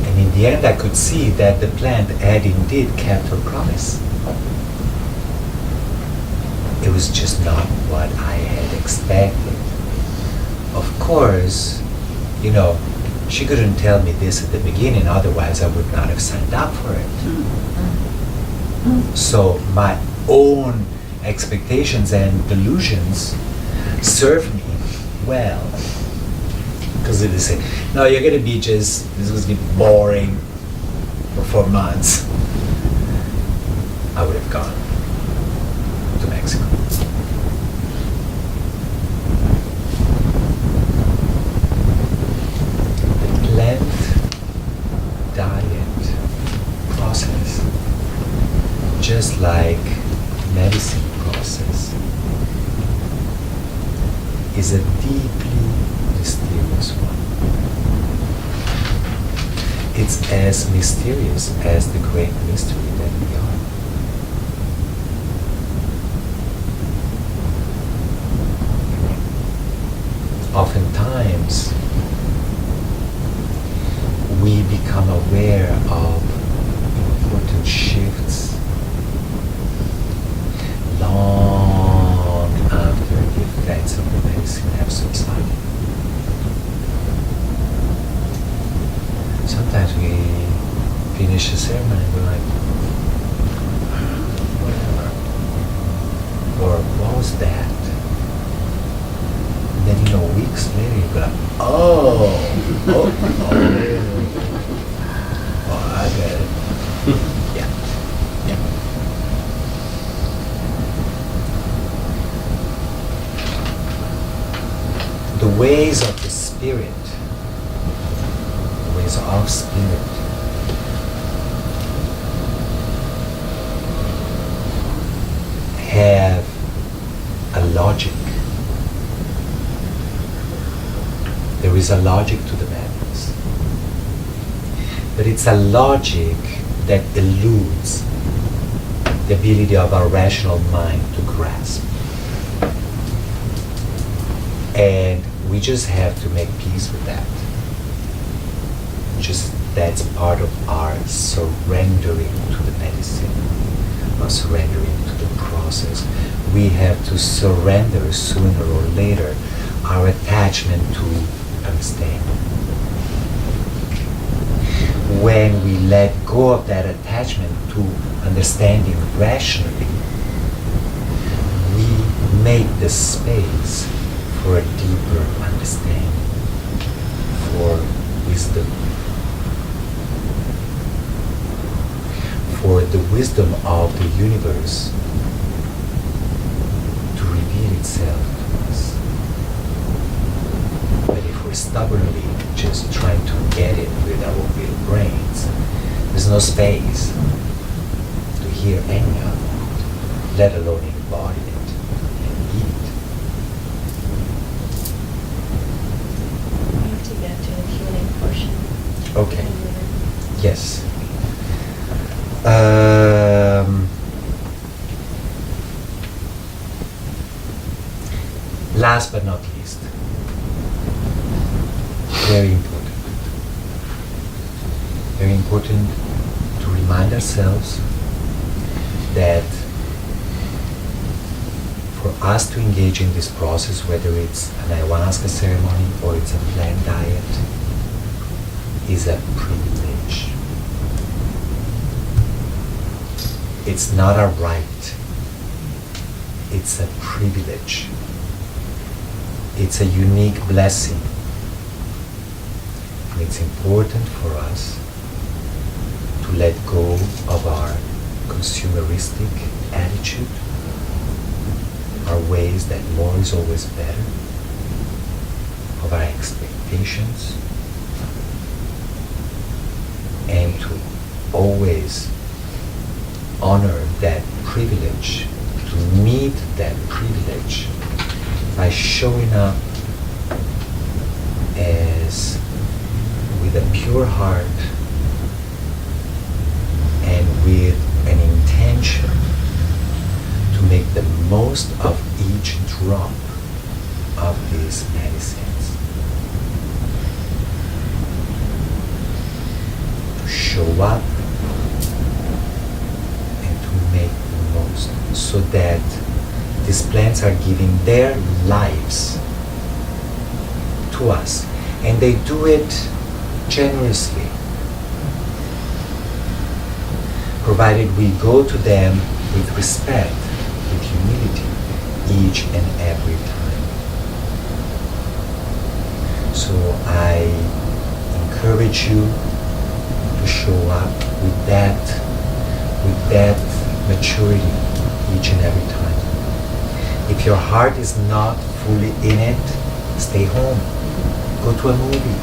And in the end I could see that the plant had indeed kept her promise. It was just not what I had expected. Of course, you know, she couldn't tell me this at the beginning, otherwise I would not have signed up for it. So my own expectations and delusions served me well. Because they say, no, you're gonna be just, this was gonna be boring for 4 months. I would have gone to Mexico. The plant diet process, just like medicine process, is a deeply mysterious one. It's as mysterious as the great mystery that we are. Oftentimes, we become aware of important shifts long after the effects of the medicine have subsided. Sometimes we finish a ceremony and we're like, whatever. Or what was that? And then, you know, weeks later you go like, oh, I get it. Yeah. The ways of the spirit, of spirit, have a logic. There is a logic to the madness. But it's a logic that eludes the ability of our rational mind to grasp. And we just have to make peace with that. Just that's part of our surrendering to the medicine, or surrendering to the process. We have to surrender sooner or later our attachment to understanding. When we let go of that attachment to understanding rationally, we make the space for a deeper understanding, for wisdom. For the wisdom of the universe to reveal itself to us. But if we're stubbornly just trying to get it with our little brains, there's no space to hear any of it, let alone embody it and eat it. We have to get to the healing portion. Okay. Yes. Last but not least, very important to remind ourselves that for us to engage in this process, whether it's an ayahuasca ceremony or it's a plant diet, is a privilege. It's not a right. It's a privilege. It's a unique blessing. And it's important for us to let go of our consumeristic attitude, our ways that more is always better, of our expectations, and to always honor that privilege, to meet that privilege by showing up as with a pure heart and with an intention to make the most of each drop of these medicines. To show up and to make the most, so that these plants are giving their lives to us, and they do it generously, provided we go to them with respect, with humility, each and every time. So I encourage you to show up with that maturity each and every time. If your heart is not fully in it, stay home. Go to a movie.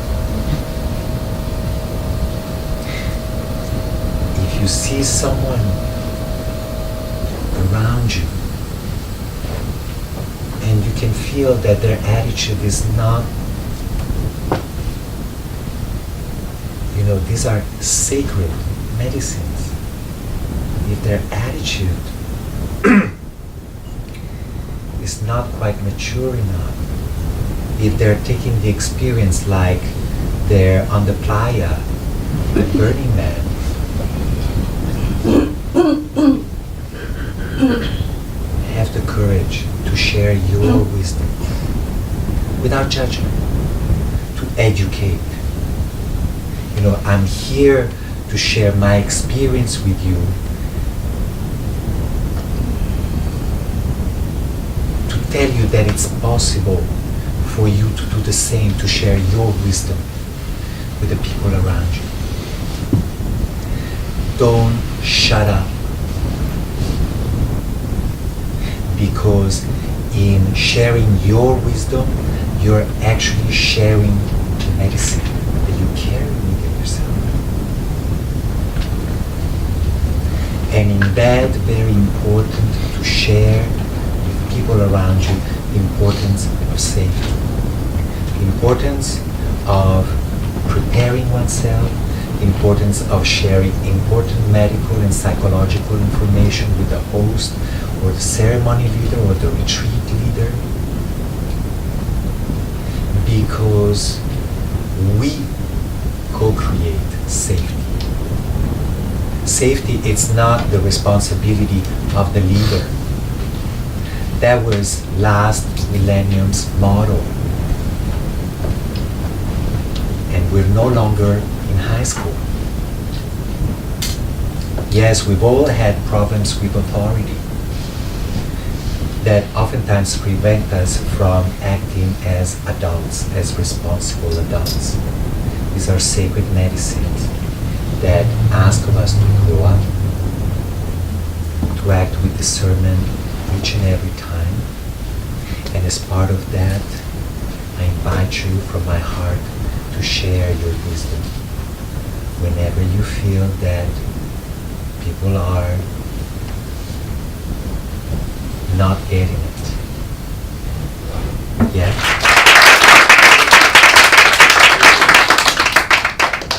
If you see someone around you and you can feel that their attitude is not, these are sacred medicines. If their attitude is not quite mature enough, if they're taking the experience like they're on the playa at Burning Man, have the courage to share your wisdom without judgment, to educate. I'm here to share my experience with you, to tell you that it's possible for you to do the same, to share your wisdom with the people around you. Don't shut up, because in sharing your wisdom, you're actually sharing the medicine that you carry within yourself. And in that, very important to share with people around you the importance of safety, the importance of preparing oneself, the importance of sharing important medical and psychological information with the host or the ceremony leader or the retreat leader, because we co-create safety. Safety is not the responsibility of the leader. That was last millennium's motto. And we're no longer in high school. Yes, we've all had problems with authority that oftentimes prevent us from acting as adults, as responsible adults. These are sacred medicines that ask of us to grow up, to act with discernment each and every time. And as part of that, I invite you from my heart to share your wisdom. Whenever you feel that people are not getting it. Yeah?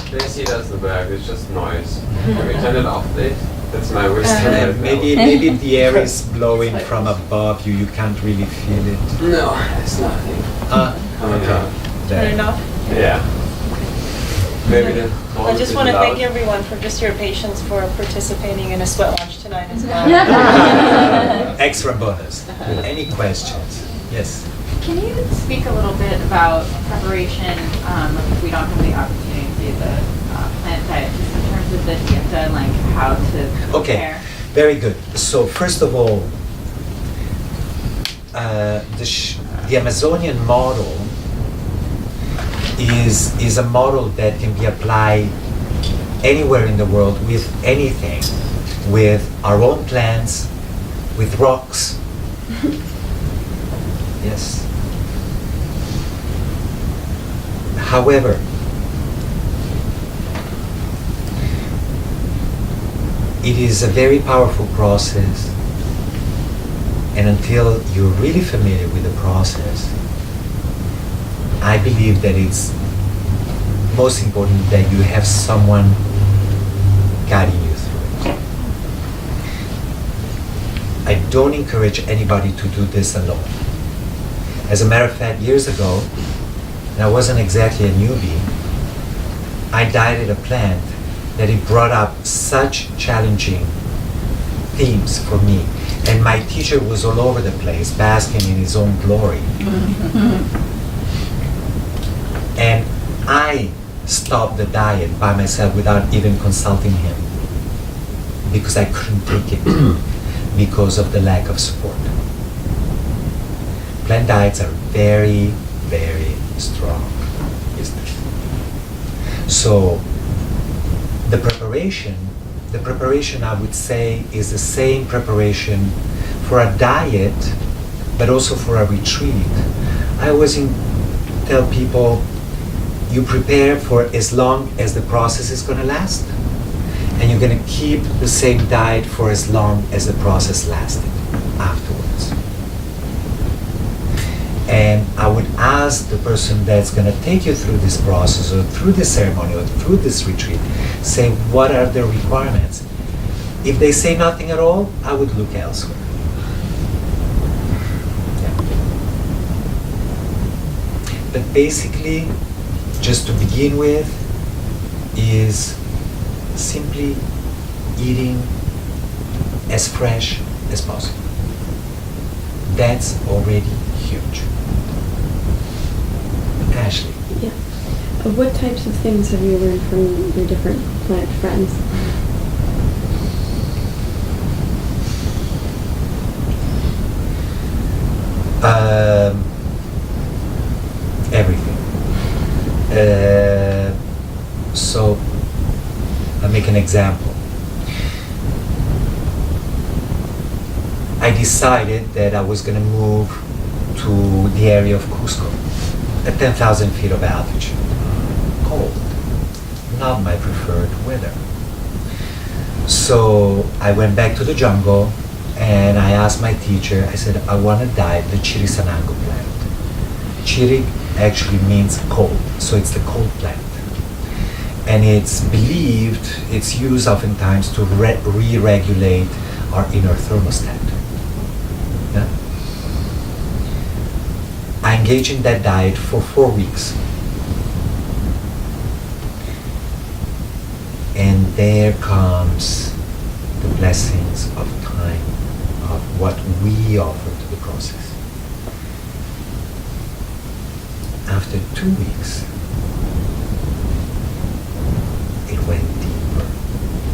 Tracy does the work, it's just noise. Can we turn it off, please? That's my wisdom right now. Maybe the air is blowing from above you, you can't really feel it. No, it's nothing. Okay. Turn it off. Yeah. Maybe the I just want to thank everyone for just your patience for participating in a sweat lodge tonight as well. Extra bonus. Any questions? Yes. Can you speak a little bit about preparation, if we don't have the opportunity to do the plant diet, just in terms of the dieta and like how to prepare? Okay, very good. So first of all, the Amazonian model is a model that can be applied anywhere in the world with anything, with our own plants, with rocks. Yes. However, it is a very powerful process, and until you're really familiar with the process, I believe that it's most important that you have someone guiding you through it. I don't encourage anybody to do this alone. As a matter of fact, years ago, and I wasn't exactly a newbie, I dieted a plant that it brought up such challenging themes for me. And my teacher was all over the place, basking in his own glory. And I stopped the diet by myself without even consulting him because I couldn't take it because of the lack of support. Plant diets are very, very strong business. So the preparation I would say is the same preparation for a diet, but also for a retreat. I always tell people, you prepare for as long as the process is going to last, and you're going to keep the same diet for as long as the process lasted afterwards. And I would ask the person that's going to take you through this process or through this ceremony or through this retreat, say, what are the requirements? If they say nothing at all, I would look elsewhere. Yeah. But basically, just to begin with, is simply eating as fresh as possible. That's already huge. Ashley. Yeah. What types of things have you learned from your different plant friends? Everything. So, I'll make an example. I decided that I was going to move to the area of Cusco at 10,000 feet of altitude. Cold, not my preferred weather. So I went back to the jungle and I asked my teacher, I said, I want to diet the Chirisanango plant. Chiri actually means cold, so it's the cold plant. And it's believed, it's used oftentimes to re-regulate our inner thermostat. Yeah? I engaged in that diet for 4 weeks. And there comes the blessings of time, of what we offer to the process. After 2 weeks, it went deeper.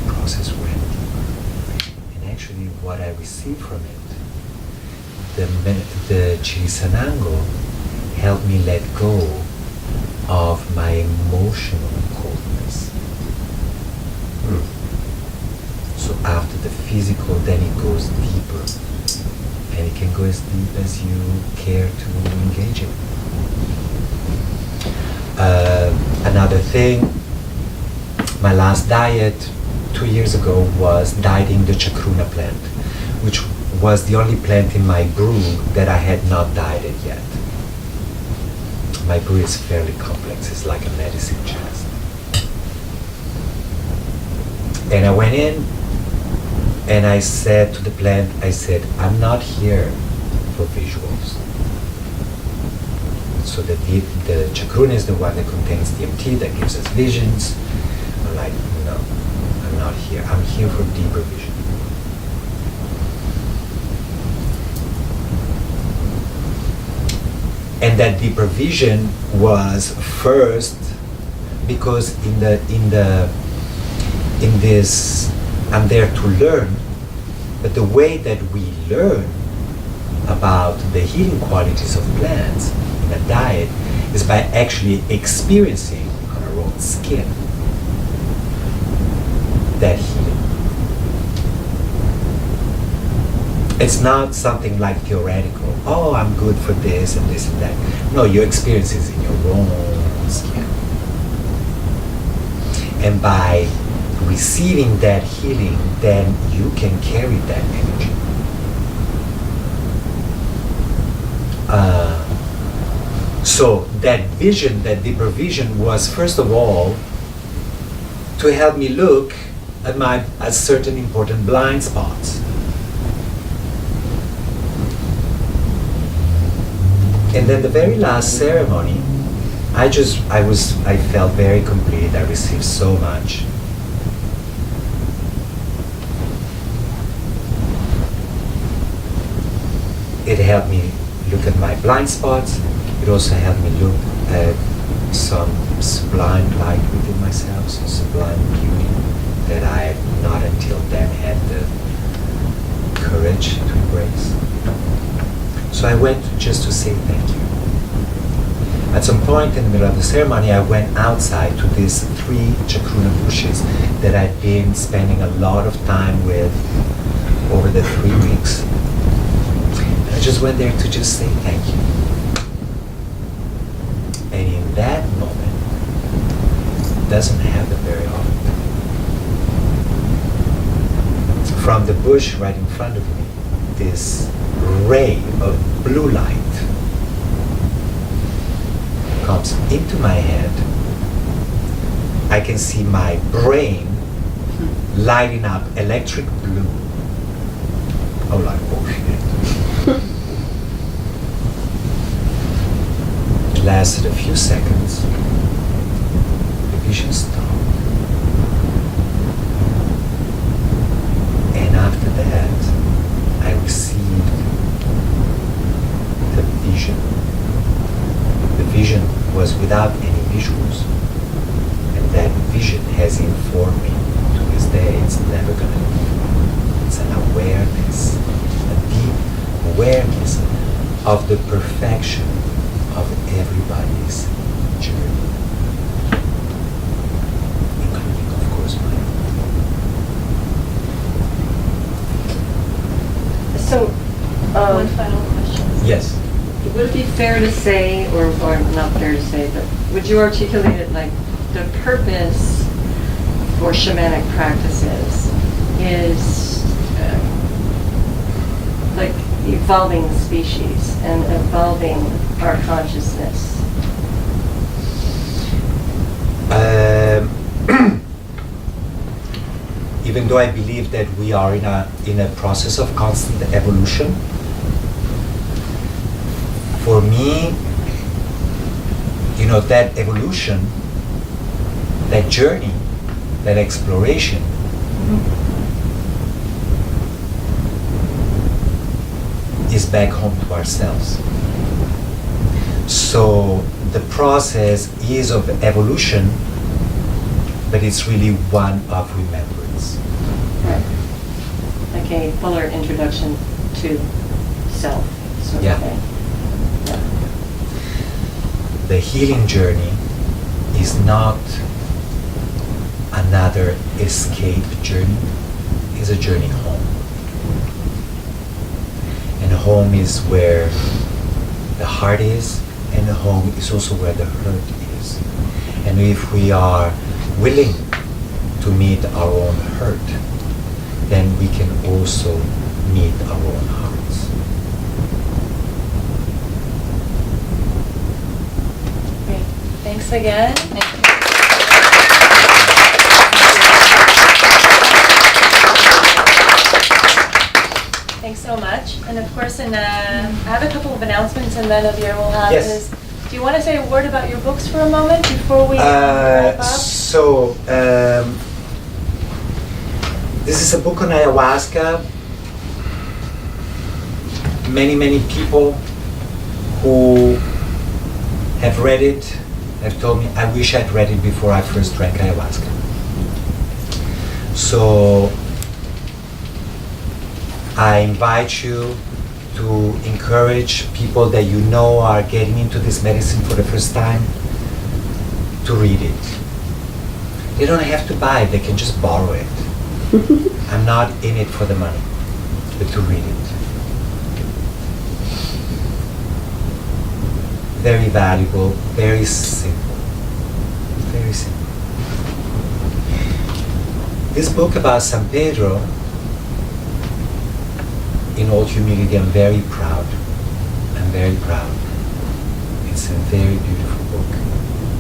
The process went deeper. And actually what I received from it, the Chirisanango helped me let go of my emotional coldness. So after the physical, then it goes deeper. And it can go as deep as you care to engage in. Another thing, my last diet 2 years ago was dieting the Chakruna plant, which was the only plant in my brew that I had not dieted yet. My brew is fairly complex, it's like a medicine chest. And I went in and I said to the plant, I said, I'm not here for visuals. So the Chakruna is the one that contains DMT, that gives us visions. I'm like, no, I'm not here. I'm here for deeper vision. And that deeper vision was first because in this, I'm there to learn, but the way that we learn about the healing qualities of plants in a diet is by actually experiencing on our own skin that healing. It's not something like theoretical, oh, I'm good for this and this and that. No, you experience it in your own skin. And by receiving that healing, then you can carry that energy. So that vision, that deeper vision, was first of all to help me look at certain important blind spots. And then the very last ceremony, I felt very complete. I received so much. It helped me look at my blind spots. It also helped me look at some sublime light within myself, some sublime beauty that I had not until then had the courage to embrace. So I went just to say thank you. At some point in the middle of the ceremony, I went outside to these 3 Chakruna bushes that I'd been spending a lot of time with over the 3 weeks. And I just went there to just say thank you. And in that moment, it doesn't happen very often. From the bush right in front of me, this ray of blue light comes into my head. I can see my brain lighting up electric blue. Oh, like, oh shit. It lasted a few seconds. The vision stopped. And after that, I received the vision. The vision was without any visuals. And that vision has informed me to this day. It's never going to leave. It's an awareness, a deep awareness of the perfection of everybody's journey, including, of course, mine. So, One final question. Yes. would it be fair to say, or not fair to say, but would you articulate it like the purpose for shamanic practices is like evolving the species and evolving our consciousness? Even though I believe that we are in a process of constant evolution, for me, that evolution, that journey, that exploration, is back home to ourselves. So the process is of evolution, but it's really one of remembrance. Right. Like a fuller introduction to self, sort Yeah. of thing. Yeah. The healing journey is not another escape journey, it's a journey home. And home is where the heart is, and home is also where the hurt is. And if we are willing to meet our own hurt, then we can also meet our own hearts. Great. Thanks again. Thanks so much. And of course, I have a couple of announcements, and then Javier will have Yes. his. Do you want to say a word about your books for a moment before we wrap up? So, this is a book on ayahuasca. Many people who have read it have told me, I wish I'd read it before I first drank ayahuasca. So, I invite you to encourage people that you know are getting into this medicine for the first time to read it. They don't have to buy it, they can just borrow it. I'm not in it for the money, but to read it. Very valuable, very simple. Very simple. This book about San Pedro, in all humility, I'm very proud. I'm very proud. It's a very beautiful book.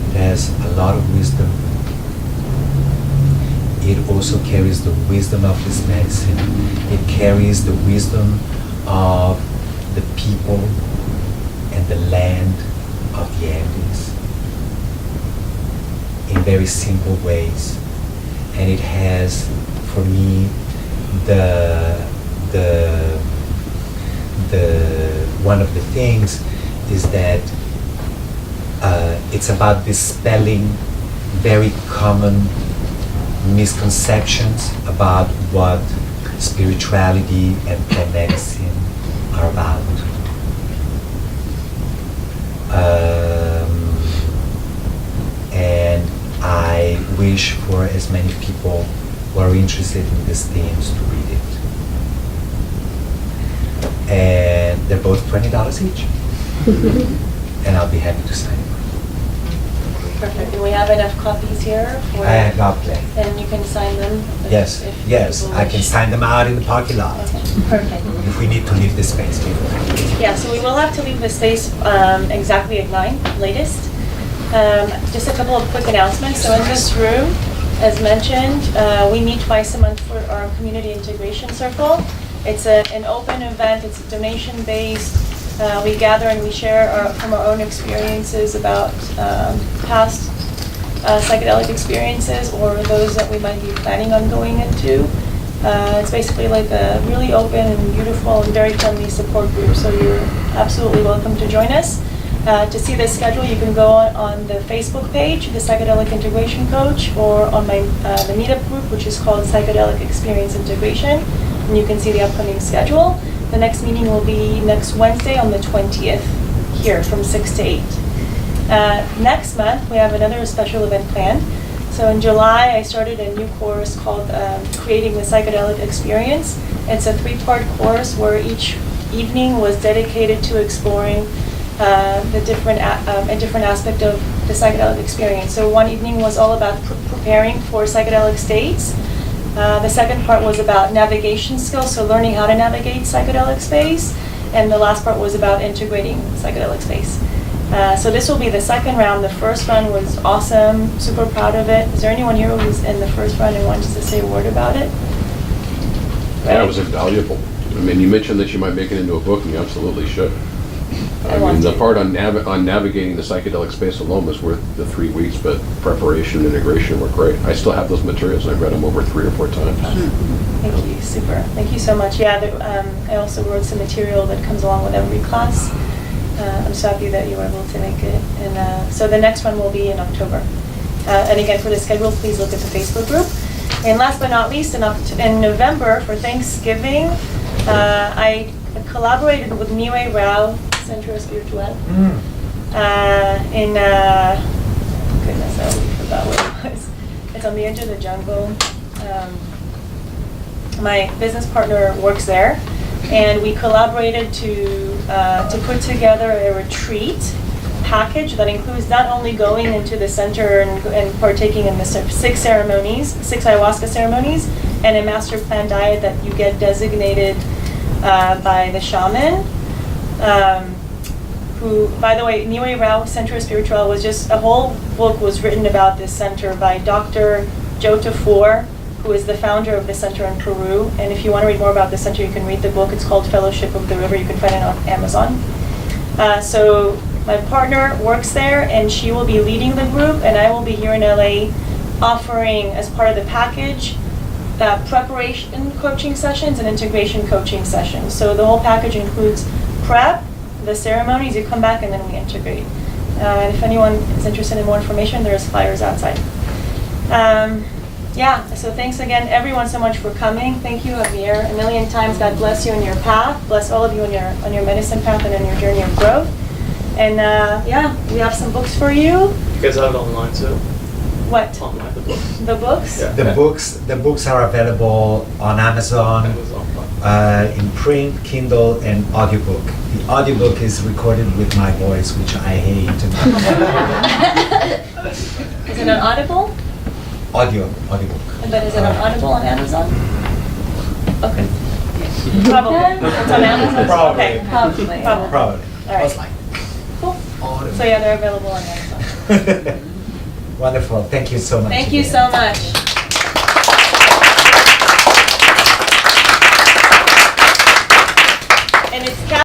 It has a lot of wisdom. It also carries the wisdom of this medicine. It carries the wisdom of the people and the land of the Andes in very simple ways. And it has, for me, the one of the things is that it's about dispelling very common misconceptions about what spirituality and plant medicine are about. And I wish for as many people who are interested in these themes to read it. And they're both $20 each. And I'll be happy to sign them. Perfect. And we have enough copies here for... I have got plenty. And you can sign them? Yes, if yes, people I wish. can sign them out in the parking lot. Okay, perfect. If we need to leave the space before. Yeah, so we will have to leave the space exactly at 9, latest. Just a couple of quick announcements. So in this room, as mentioned, we meet twice a month for our community integration circle. It's an open event, it's donation-based. We gather and we share from our own experiences about past psychedelic experiences or those that we might be planning on going into. It's basically like a really open and beautiful and very friendly support group, so you're absolutely welcome to join us. To see the schedule, you can go on the Facebook page, the Psychedelic Integration Coach, or on the meetup group, which is called Psychedelic Experience Integration, and you can see the upcoming schedule. The next meeting will be next Wednesday on the 20th, here from 6 to 8. Next month, we have another special event planned. So in July, I started a new course called Creating the Psychedelic Experience. It's a 3-part course where each evening was dedicated to exploring a different aspect of the psychedelic experience. So one evening was all about preparing for psychedelic states. The second part was about navigation skills, so learning how to navigate psychedelic space. And the last part was about integrating psychedelic space. So this will be the second round. The first round was awesome, super proud of it. Is there anyone here who was in the first round and wants to say a word about it? Yeah, it was invaluable. I mean, you mentioned that you might make it into a book, and you absolutely should. I want mean, the to. part on navigating the psychedelic space alone was worth the 3 weeks, but preparation and integration were great. I still have those materials, and I've read them over 3 or 4 times. Thank you, super. Thank you so much. Yeah, I also wrote some material that comes along with every class. I'm so happy that you were able to make it. And so the next one will be in October. And again, for the schedule, please look at the Facebook group. And last but not least, in November for Thanksgiving, I collaborated with Niue Rao, Centro Spiritual. Goodness, I already forgot what it was. It's on the edge of the jungle. My business partner works there, and we collaborated to put together a retreat package that includes not only going into the center and partaking in the 6 ayahuasca ceremonies, and a master plan diet that you get designated by the shaman, who, by the way, Niue Rao Centro Spiritual was just, a whole book was written about this center by Dr. Joe Tafour, who is the founder of the center in Peru. And if you want to read more about the center, you can read the book. It's called Fellowship of the River. You can find it on Amazon. So my partner works there, and she will be leading the group, and I will be here in LA offering, as part of the package, preparation coaching sessions and integration coaching sessions. So the whole package includes prep, the ceremonies, you come back, and then we integrate. And if anyone is interested in more information, there's flyers outside. Yeah, so thanks again, everyone, so much for coming. Thank you, Javier, a million times. God bless you in your path. Bless all of you on your medicine path and in your journey of growth. And yeah, we have some books for you. You guys have it online too? What? Online, the books. The books? Yeah. The books are available on Amazon, in print, Kindle, and audiobook. The audiobook is recorded with my voice, which I hate. Is it on Audible? audiobook. But is it on Audible on Amazon? Okay. Probably. It's on Amazon? Probably. Okay. Probably. Probably. Probably. All I was right. like, Cool. Audible. So yeah, they're available on Amazon. Wonderful. Thank you so much. Thank you again. so much. And it's